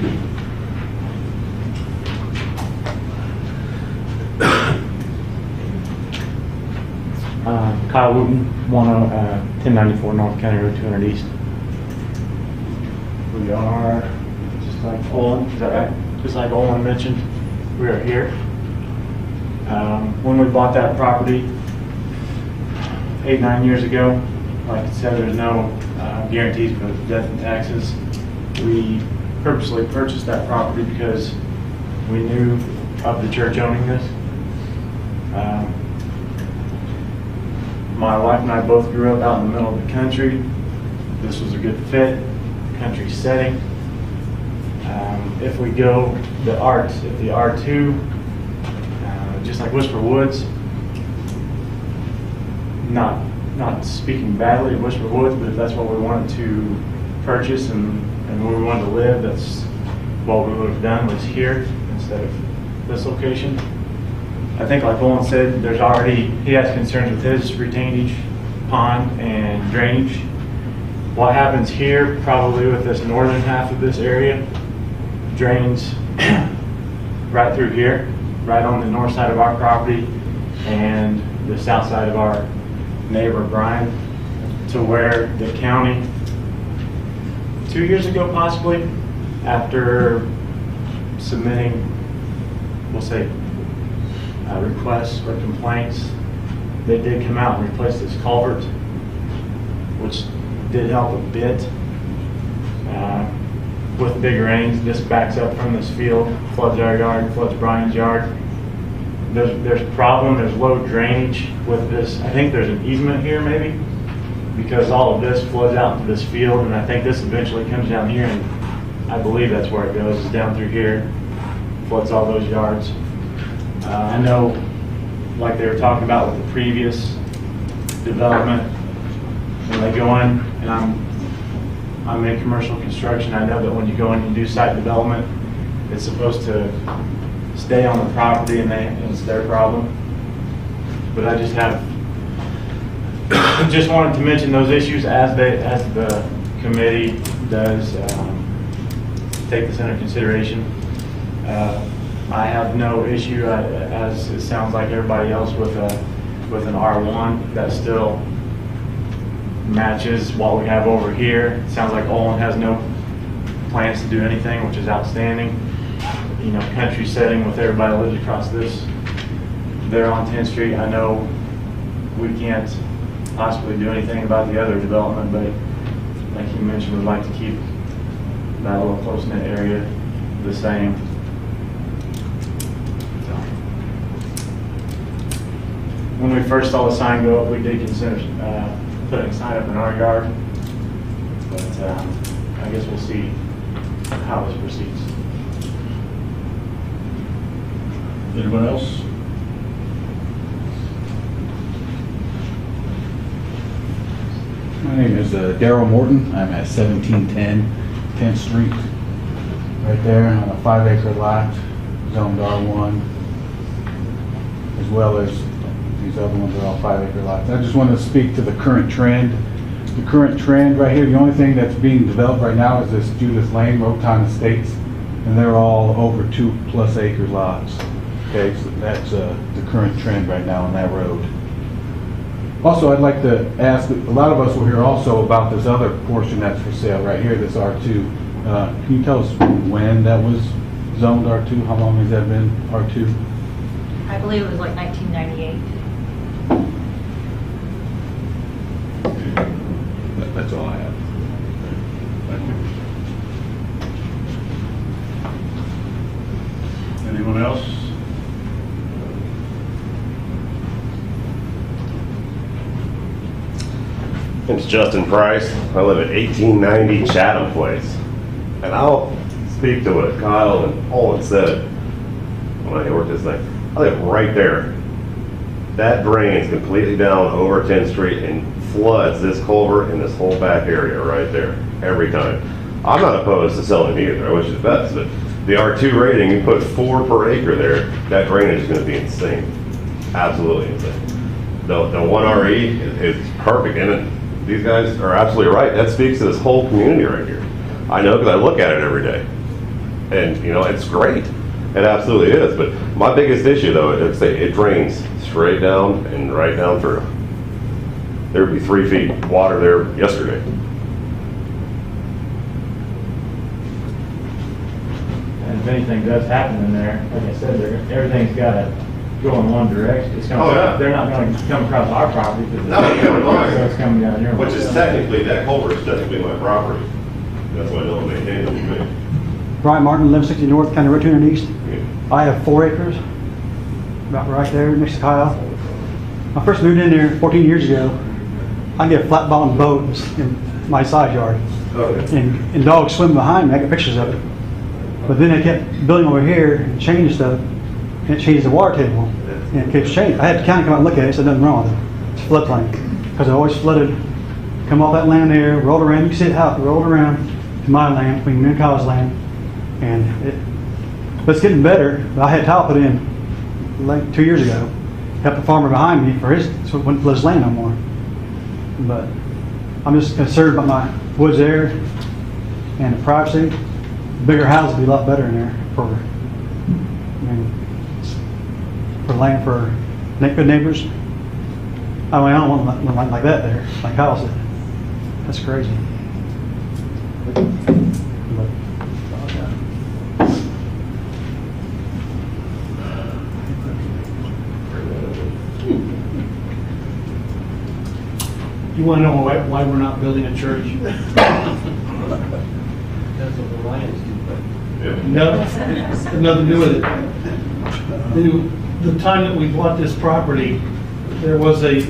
Kyle Wooten, 1094 North County Road 200 East. We are, just like Olin, is that right? Just like Olin mentioned, we are here. When we bought that property 8-9 years ago, like I said, there's no guarantees for death and taxes. We purposely purchased that property because we knew of the church owning this. My wife and I both grew up out in the middle of the country. This was a good fit, country setting. If we go if the R2, just like Whisper Woods, not speaking badly of Whisper Woods, but if that's what we wanted to purchase and where we wanted to live, that's what we would have done, was here instead of this location. I think like Olin said, he has concerns with his retainage pond and drainage. What happens here, probably with this northern half of this area, drains right through here, right on the north side of our property and the south side of our neighbor Brian, to where the county 2 years ago possibly, after submitting, we'll say, requests or complaints, they did come out and replace this culvert, which did help a bit. With big rains, this backs up from this field, floods our yard, floods Brian's yard. There's a problem, there's low drainage with this. I think there's an easement here maybe, because all of this floods out into this field, and I think this eventually comes down here, and I believe that's where it goes, is down through here, floods all those yards. I know, like they were talking about with the previous development, when they go in, and I'm in commercial construction, I know that when you go in and do site development, it's supposed to stay on the property and it's their problem. But I just wanted to mention those issues as the committee does take this into consideration. I have no issue, as it sounds like everybody else, with an R1 that still matches what we have over here. It sounds like Olin has no plans to do anything, which is outstanding. Country setting with everybody that lives across this. They're on 10th Street. I know we can't possibly do anything about the other development, but like you mentioned, we'd like to keep that little close-knit area the same. When we first saw the sign go up, we did consider putting a sign up in our yard, but I guess we'll see how this proceeds. Anyone else? My name is Daryl Morton. I'm at 1710 10th Street, right there on a 5-acre lot, zoned R1, as well as these other ones are all 5-acre lots. I just want to speak to the current trend. The current trend right here, the only thing that's being developed right now is this Judith Lane, Rotan Estates, and they're all over 2+ acre lots. Okay, so that's the current trend right now on that road. Also, I'd like to ask, a lot of us will hear also about this other portion that's for sale right here, this R2. Can you tell us when that was zoned R2? How long has that been R2? I believe it was like 1998. That's all I have. Thank you. Anyone else? It's Justin Price. I live at 1890 Chatham Place. And I'll speak to what Kyle and Olin said when I worked this thing. I live right there. That drains completely down over 10th Street and floods this culvert and this whole back area right there every time. I'm not opposed to selling either. I wish it best, but the R2 rating, you put 4 per acre there, that drainage is going to be insane. Absolutely insane. The 1 RE is perfect, and these guys are absolutely right. That speaks to this whole community right here. I know because I look at it every day. And, you know, it's great. It absolutely is. But my biggest issue, though, is that it drains straight down and right down through. There would be 3 feet water there yesterday. And if anything does happen in there, like I said, everything's got to go in one direction. It's coming, they're not going to come across our property because No, it's coming mine. so it's coming down here. Which is technically, that culvert is technically my property. That's why I don't maintain it with me. Brian Martin, 1160 North, County Road 200 East. I have 4 acres, about right there next to Kyle. I first moved in there 14 years ago. I get a flat bottom boat in my side yard. And dogs swim behind me. I got pictures of it. But then they kept building over here and changing stuff. And it changed the water table. And it keeps changing. I had the county come out and look at it and said nothing wrong with it. It's floodplain. Because it always flooded. Come off that land there, rolled around. You can see it how it rolled around to my land, between me and Kyle's land. But it's getting better. I had tile put in like 2 years ago. Helped the farmer behind me for his, so it wouldn't flood his land no more. But I'm just concerned about my woods there and the privacy. Bigger house would be a lot better in there for land for good neighbors. I mean, I don't want one like that there, like Kyle said. That's crazy. You want to know why we're not building a church? No, nothing to do with it. The time that we bought this property, there was a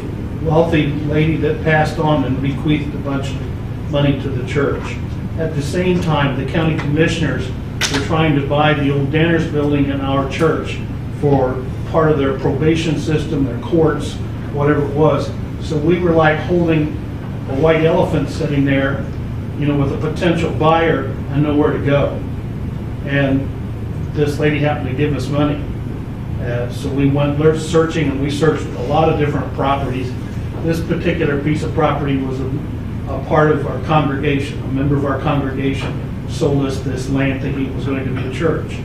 wealthy lady that passed on and bequeathed a bunch of money to the church. At the same time, the county commissioners were trying to buy the old Danners building in our church for part of their probation system, their courts, whatever it was. So we were like holding a white elephant sitting there, you know, with a potential buyer and nowhere to go. And this lady happened to give us money. So we went searching, and we searched a lot of different properties. This particular piece of property was a part of our congregation. A member of our congregation sold us this land thinking it was going to be a church.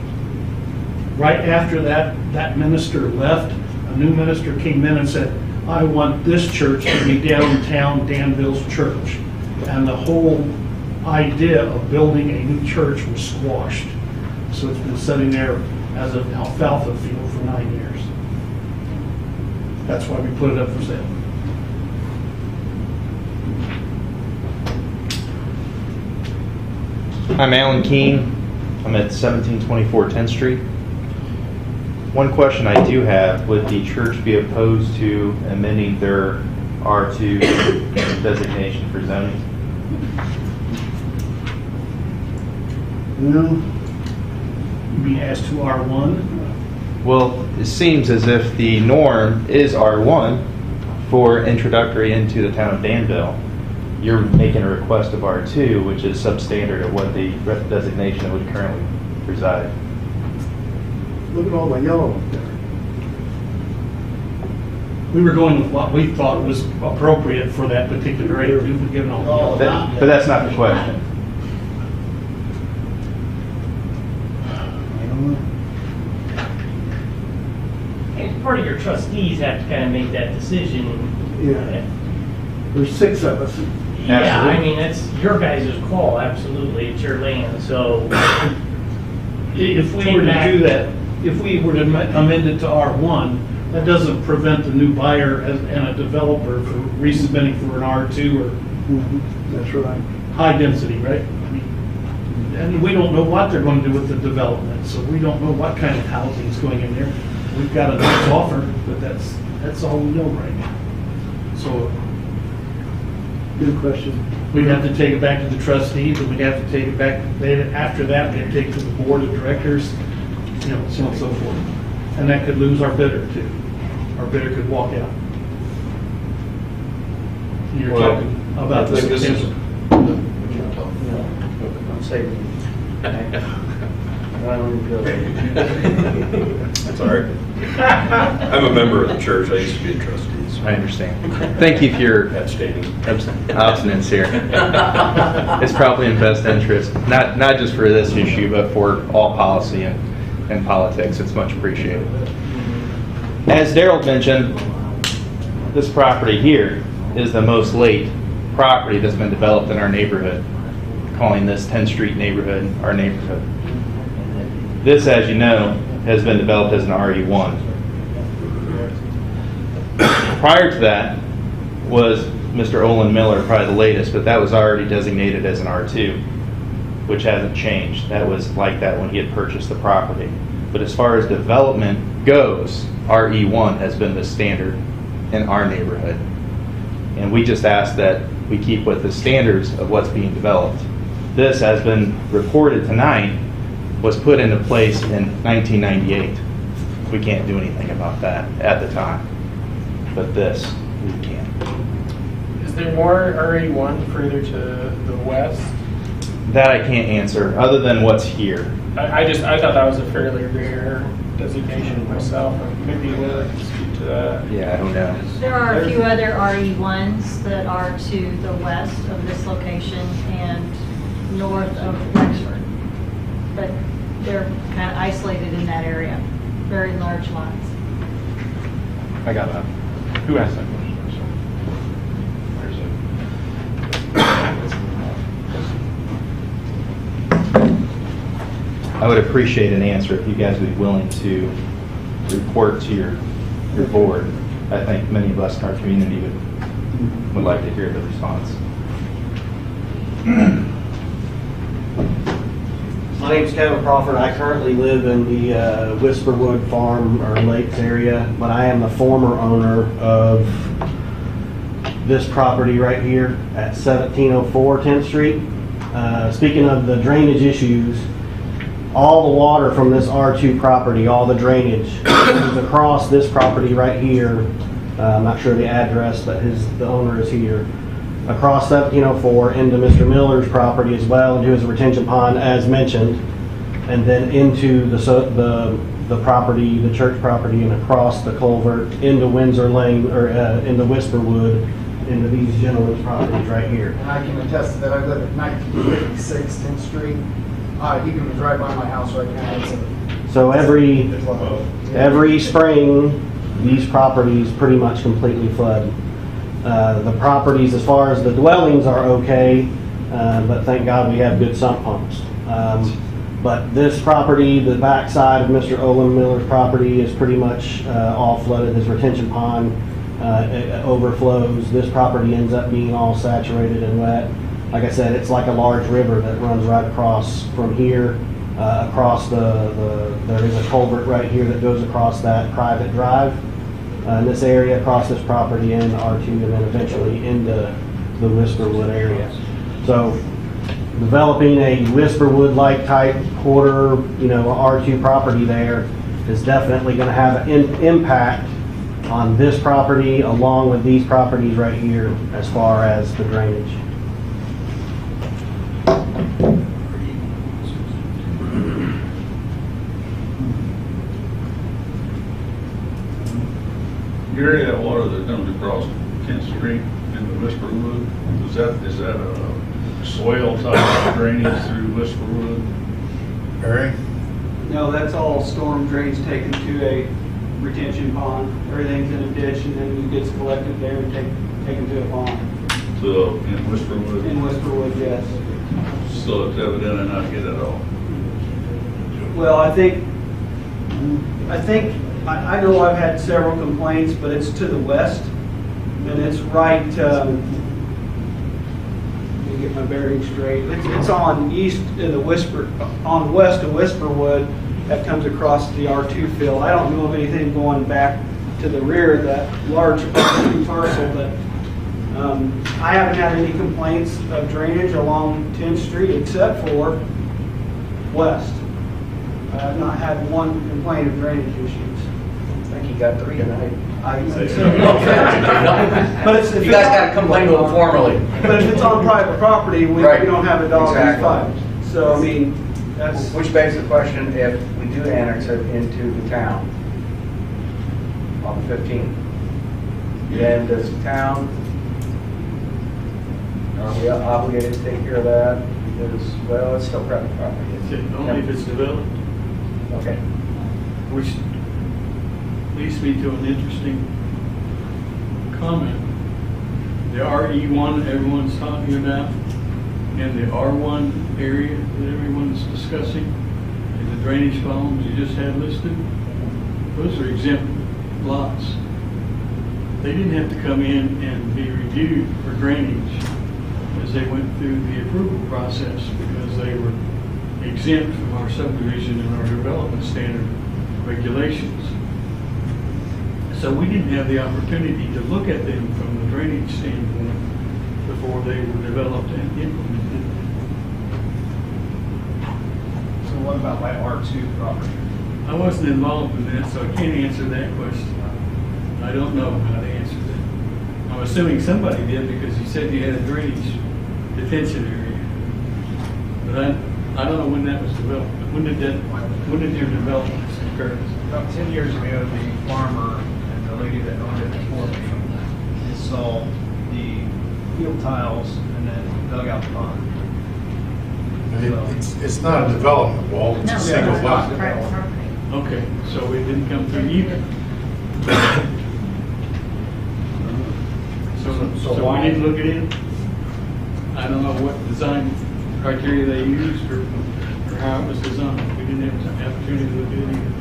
Right after that minister left, a new minister came in and said, I want this church to be downtown Danville's church. And the whole idea of building a new church was squashed. So it's been sitting there as an alfalfa field for 9 years. That's why we put it up for sale. I'm Alan Keene. I'm at 1724 10th Street. One question I do have, would the church be opposed to amending their R2 designation for zoning? No. You mean as to R1? Well, it seems as if the norm is R1 for introductory into the town of Danville. you're making a request of R2, which is substandard of what the designation would currently reside. Look at all the yellow up there. We were going with what we thought was appropriate for that particular area. We were given all. But that's not the question. And part of your trustees have to kind of make that decision. Yeah. There's 6 of us. Yeah, I mean, it's your guys' call, absolutely, it's your land, so. If we were to do that, if we were to amend it to R1, that doesn't prevent the new buyer and a developer from resubmitting for an R2 or. That's right. High density, right? I mean, and we don't know what they're going to do with the development, so we don't know what kind of housing is going in there. We've got a nice offer, but that's all we know right now. So. Good question. We'd have to take it back to the trustees, and we'd have to take it back, then after that, we'd take it to the board of directors, so on and so forth. And that could lose our bidder too. Our bidder could walk out. You're talking about the potential. I'm saving. That's all right. I'm a member of the church. I used to be a trustee. I understand. Thank you for your abstinence here. It's probably in best interest, not just for this issue, but for all policy and politics. It's much appreciated. As Daryl mentioned, this property here is the most late property that's been developed in our neighborhood, calling this 10th Street neighborhood our neighborhood. This, as you know, has been developed as an RE1. Prior to that was Mr. Olin Miller, probably the latest, but that was already designated as an R2, which hasn't changed. That was like that when he had purchased the property. But as far as development goes, RE1 has been the standard in our neighborhood. And we just ask that we keep with the standards of what's being developed. This has been reported tonight, was put into place in 1998. We can't do anything about that at the time. But this, we can. Is there more RE1 further to the west? That I can't answer, other than what's here. I thought that was a fairly rare designation myself. Maybe you want to speak to that. Yeah, I don't know. There are a few other RE1s that are to the west of this location and north of Wexford. But they're kind of isolated in that area, very large lots. I got that. Who asked that question? I would appreciate an answer if you guys would be willing to report to your board. I think many of us in our community would like to hear the response. My name's Kevin Crawford. I currently live in the Whisperwood Farm or Lakes area, but I am the former owner of this property right here at 1704 10th Street. Speaking of the drainage issues, all the water from this R2 property, all the drainage goes across this property right here. I'm not sure the address, but the owner is here. Across 1704 into Mr. Miller's property as well, into his retention pond as mentioned, and then into the property, the church property, and across the culvert into Windsor Lane, or into Whisperwood, into these gentlemen's properties right here. And I can attest to that. I live at 1956 10th Street. You can drive by my house right now. So every spring, these properties pretty much completely flood. The properties, as far as the dwellings, are okay, but thank God we have good sump pumps. But this property, the backside of Mr. Olin Miller's property, is pretty much all flooded. His retention pond it overflows. This property ends up being all saturated and wet. Like I said, it's like a large river that runs right across from here, across there is a culvert right here that goes across that private drive. In this area, across this property and R2, and then eventually into the Whisperwood area. So developing a Whisperwood-like type quarter, R2 property there is definitely going to have an impact on this property along with these properties right here as far as the drainage. Gary, that water that comes across 10th Street into Whisperwood, is that a soil type drainage through Whisperwood? Harry? No, that's all storm drains taken to a retention pond. Everything's in a ditch and then it gets collected there and taken to a pond. So in Whisperwood? In Whisperwood, yes. So it's evidently not get it all. Well, I know I've had several complaints, but it's to the west, and it's right, let me get my bearings straight. It's on east of the on west of Whisperwood that comes across the R2 field. I don't know of anything going back to the rear of that large R2 parcel, but I haven't had any complaints of drainage along 10th Street except for west. I have not had one complaint of drainage issues. I think you got 3 tonight. But You guys got to complain to them formally. But if it's on private property, we don't have a dog in the fight. So, I mean, that's... Which begs the question, if we do annex it into the town on the 15th, then does the town, are we obligated to take care of that? Because, well, it's still private property. Only if it's developed. Okay. Which leads me to an interesting comment. The RE1 everyone's talking about, and the R1 area that everyone's discussing, and the drainage columns you just had listed, those are exempt lots. They didn't have to come in and be reviewed for drainage as they went through the approval process because they were exempt from our subdivision and our development standard regulations. So we didn't have the opportunity to look at them from the drainage standpoint before they were developed and implemented. So what about my R2 property? I wasn't involved in that, so I can't answer that question. I don't know how to answer that. I'm assuming somebody did because you said you had a drainage detention area. But I don't know when that was developed. When did your development occur? About 10 years ago, the farmer and the lady that owned it before me installed the field tiles and then dug out the pond. It's not a development wall, it's a single lot. Okay, so it didn't come through either. So we didn't look at it? I don't know what design criteria they used or how it was designed. We didn't have an opportunity to look at it either.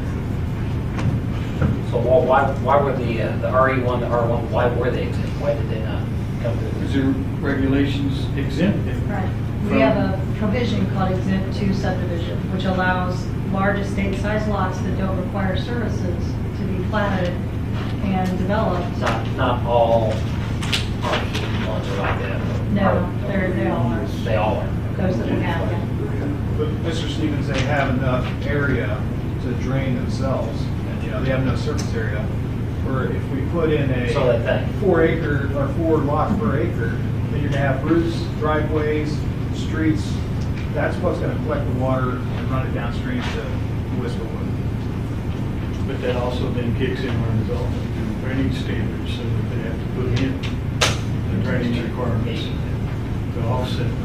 So why were the RE1, the R1, why were they exempt? Why did they not come through? Because their regulations exempt it. Right. We have a provision called Exempt 2 subdivision, which allows large estate-sized lots that don't require services to be platted and developed. Not all RE ones are like that. No, they all are. They all are. Those that we have. But Mr. Stevens, they have enough area to drain themselves, and they have enough surface area. Where if we put in a So they think. 4 acre or 4 lots per acre, then you're gonna have roofs, driveways, streets. That's what's gonna collect the water and run it downstream to Whisperwood. But that also then kicks in our development through drainage standards, so that they have to put in the drainage requirements to offset those.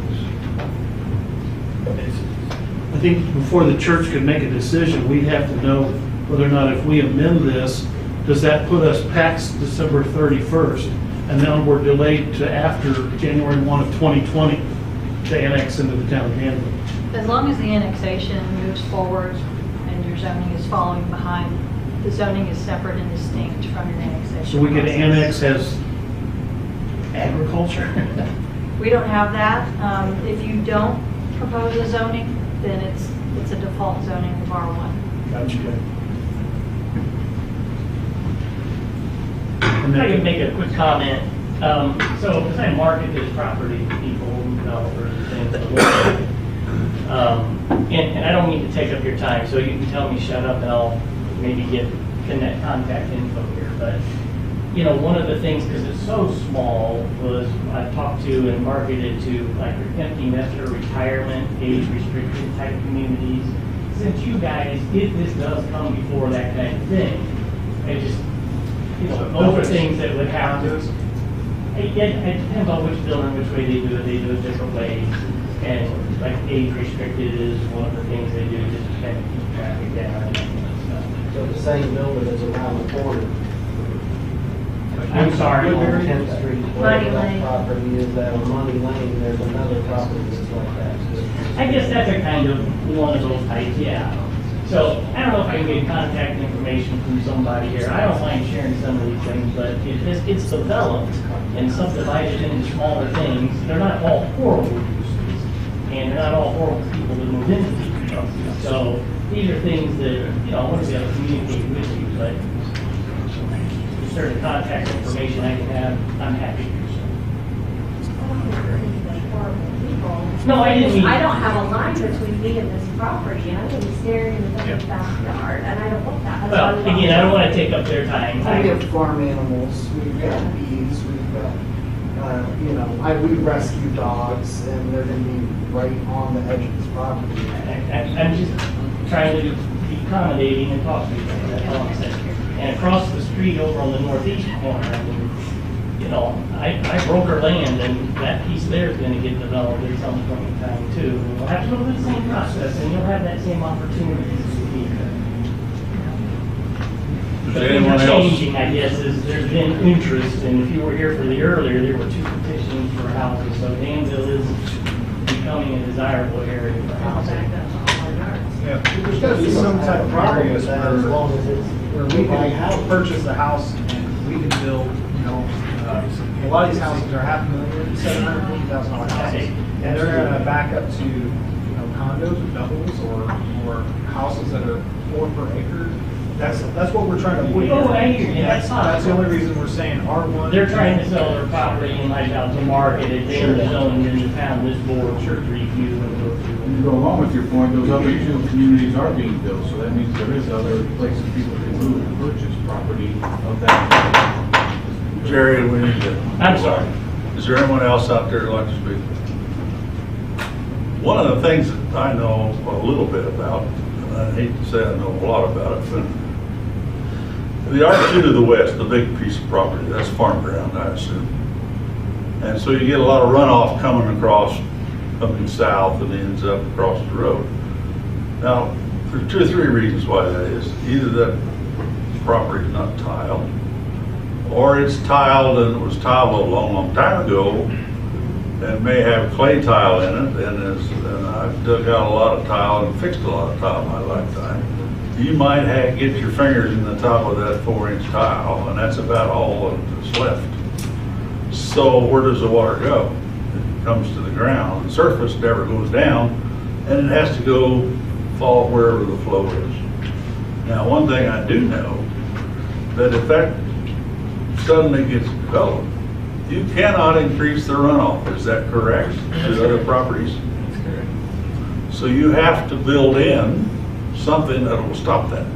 I think before the church can make a decision, we have to know whether or not if we amend this, does that put us past December 31st? And then we're delayed to after January 1 of 2020 to annex into the town of Danville. As long as the annexation moves forward and your zoning is following behind, the zoning is separate and distinct from your annexation. So we could process. annex as agriculture? We don't have that. If you don't propose a zoning, then it's a default zoning of R1. Gotcha. I can make a quick comment. So, as I market this property to people, developers, and things that look at it, and I don't mean to take up your time, so you can tell me shut up and I'll maybe get contact info here. But, one of the things, because it's so small, was I've talked to and marketed to like empty nester retirement, age restricted type communities. Since you guys, if this does come before that kind of thing, those are things that would have to, it depends on which building, which way they do it different ways. And like age restricted is one of the things they do, just to kind of keep traffic down and that kind of stuff. So the same building is around the corner. I'm sorry. On 10th Street, Money where Lane. that property is, that on Money Lane, there's another property that's like that. I guess that's a kind of one of those types, yeah. So I don't know if I can get contact information from somebody here. I don't mind sharing some of these things, but it's developed and subdivided into smaller things. They're not all horrible uses, and they're not all horrible people that move into these uses. So these are things that, I want to be able to communicate with you, but certain contact information I can have, I'm happy to do so. No, I didn't mean. I don't have a line between me and this property, and I'm gonna be staring into the backyard, and I don't want that. Well, again, I don't want to take up their time. We have farm animals, we've got bees, we've got, we rescue dogs, and they're gonna be right on the edge of this property. I'm just trying to be accommodating and talk to you guys, that's all I'm saying. And across the street over on the northeast corner, I mean, I broker land, and that piece there is gonna get developed at some point in time too. And we'll have to go through the same process, and you'll have that same opportunity to speak. But things are changing, I guess, is there's been interest, and if you were here for the earlier, there were 2 petitions for houses, so Danville is becoming a desirable area for housing. Yeah, there's got to be some type of problem with that, as long as it's where we can purchase a house and we can build, a lot of these houses are $500,000, $750,000 houses, and they're going to back up to, condos or doubles or houses that are 4 per acre. That's what we're trying to avoid. Oh, I hear you. That's the only reason we're saying R1. They're trying to sell their property and like out to market it, they're selling it in the town, this board should review and go through. To go along with your point, those other regional communities are being built, so that means there is other places people can move and purchase property of that. Jerry, we need to. I'm sorry. Is there anyone else out there that'd like to speak? One of the things that I know a little bit about, and I hate to say I know a lot about it, but the R2 to the west, the big piece of property, that's farm ground, I assume. And so you get a lot of runoff coming south and ends up across the road. Now, there's 2 or 3 reasons why that is. Either that property is not tiled, or it's tiled and it was tiled a long time ago and may have clay tile in it, and I've dug out a lot of tile and fixed a lot of tile in my lifetime. You might get your fingers in the top of that 4-inch tile, and that's about all that's left. So where does the water go? It comes to the ground. The surface never goes down, and it has to go fall wherever the flow is. Now, one thing I do know, that if that suddenly gets developed, you cannot increase the runoff. Is that correct? To other properties? That's correct. So you have to build in something that will stop that,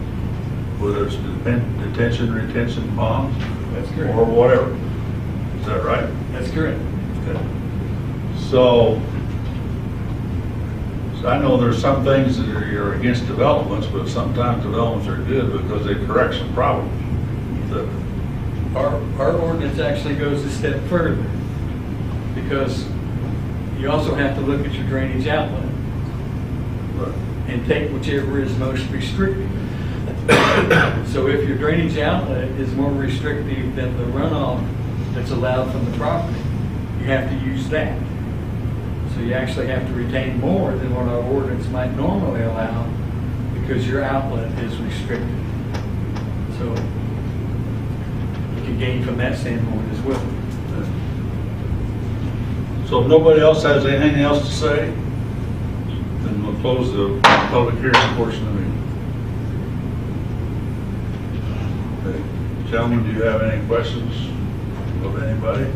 whether it's detention, retention ponds, That's correct. or whatever. Is that right? That's correct. Okay. So I know there's some things that are against developments, but sometimes developments are good because they correct some problems. Our ordinance actually goes a step further, because you also have to look at your drainage outlet and take whichever is most restrictive. So if your drainage outlet is more restrictive than the runoff that's allowed from the property, you have to use that. So you actually have to retain more than what our ordinance might normally allow, because your outlet is restricted. So you can gain from that standpoint as well. So if nobody else has anything else to say, then we'll close the public hearing portion of the meeting. Okay. Gentlemen, do you have any questions of anybody?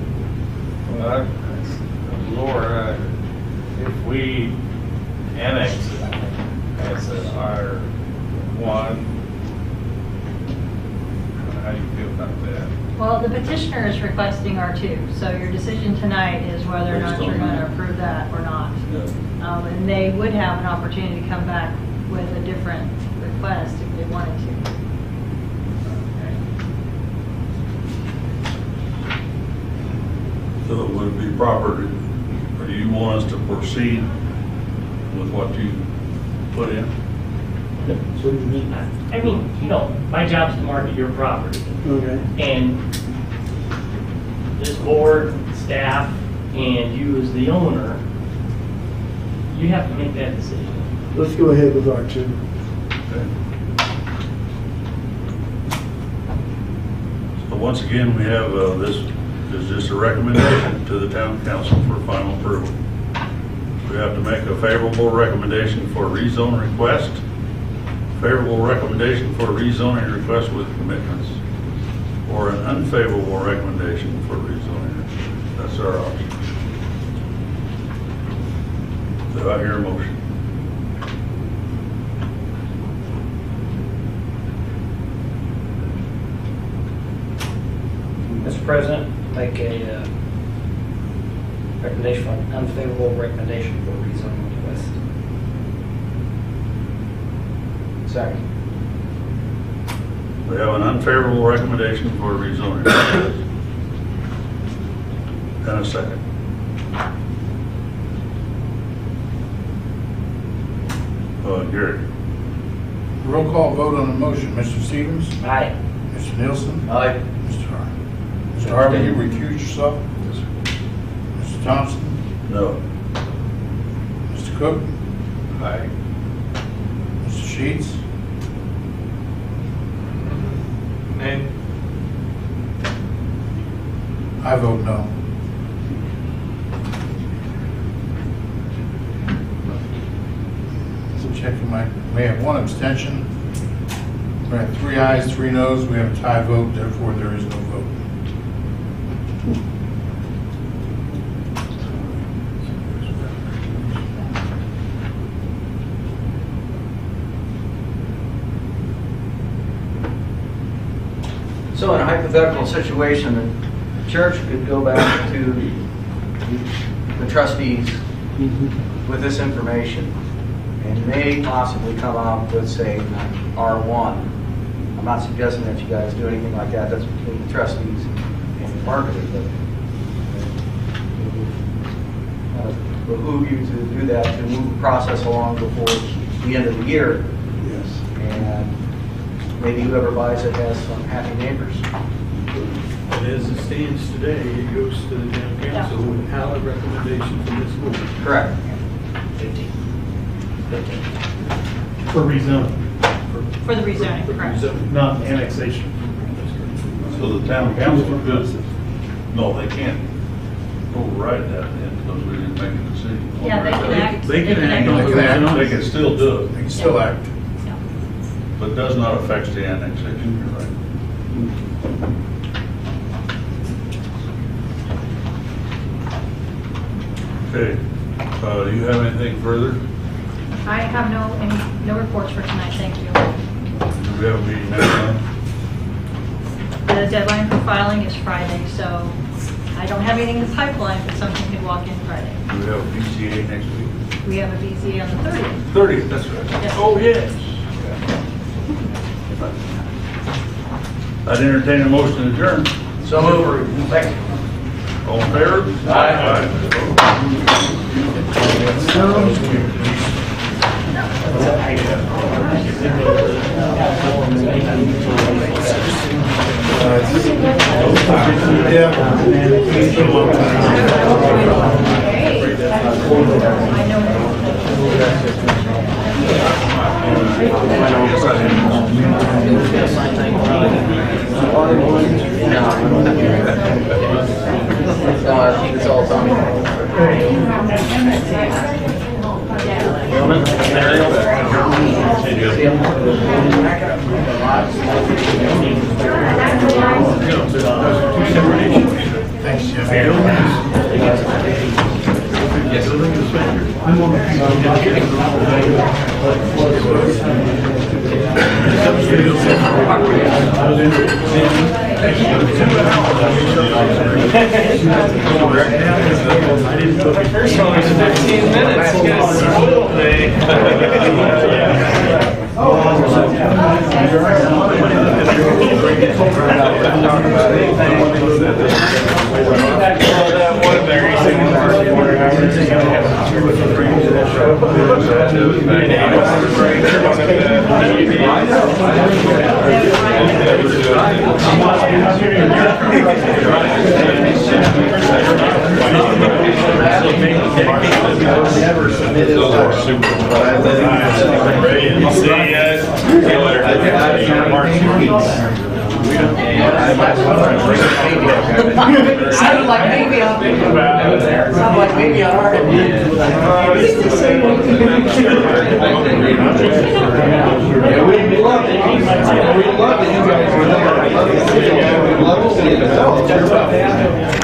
Well, Laura, if we annex it as an R1, how do you feel about that? Well, the petitioner is requesting R2, so your decision tonight is whether or not you're going to approve that or not. And they would have an opportunity to come back with a different request if they wanted to. would it be proper, or do you want us to proceed with what you put in? I mean, you know, my job's to market your property. Okay. And this board, staff, and you as the owner, you have to make that decision. Let's go ahead with R2. So once again, we have, this is just a recommendation to the town council for final approval. We have to make a favorable recommendation for rezone request, favorable recommendation for rezoning request with commitments, or an unfavorable recommendation for rezoning. That's our option. Do I hear a motion? Mr. President, make a recommendation, an unfavorable recommendation for rezoning request. Second. We have an unfavorable recommendation for rezoning request. And a second. Gary. Roll call vote on the motion. Mr. Stevens? Aye. Mr. Nielsen? Aye. Mr. Harvey? Mr. Harvey, you recuse yourself? Yes, sir. Mr. Thompson? No. Mr. Cook? Aye. Mr. Sheets? Nay. I vote no. So checking we have one abstention. We have 3 ayes, 3 noes. We have a tie vote, therefore there is no vote. So in a hypothetical situation, the church could go back to the trustees with this information and may possibly come out with, say, R1. I'm not suggesting that you guys do anything like that. That's between the trustees and the marketer, but it would behoove you to do that, to move the process along before the end of the year. Yes. And maybe whoever buys it has some happy neighbors. But as it stands today, it goes to the town council without a recommendation from this board. Correct. 15. For rezoning, For the rezoning, correct. not annexation. So the town council could, no, they can't override that then, because we didn't make a decision. Yeah, they can act. They can act on They the can act. rezoning. They can still do it, They can still act. but does not affect the annexation, you're right. Okay, do you have anything further? I have no reports for tonight, thank you. Do we have a meeting next month? The deadline for filing is Friday, so I don't have anything in the pipeline, but something could walk in Friday. Do we have a BCA next week? We have a BZA on the 30th. 30th, that's right. Yes. Oh, yes. I'd entertain a motion to adjourn. So moved. Second. All in favor? No, I think it's all done. Thanks, Jeff. First one was 15 minutes. You guys spoiled me. That one there. Never submitted. See you guys. See you later. Sounded like maybe on, sounded like maybe on our end. We'd love that you guys were there. We'd love to see it.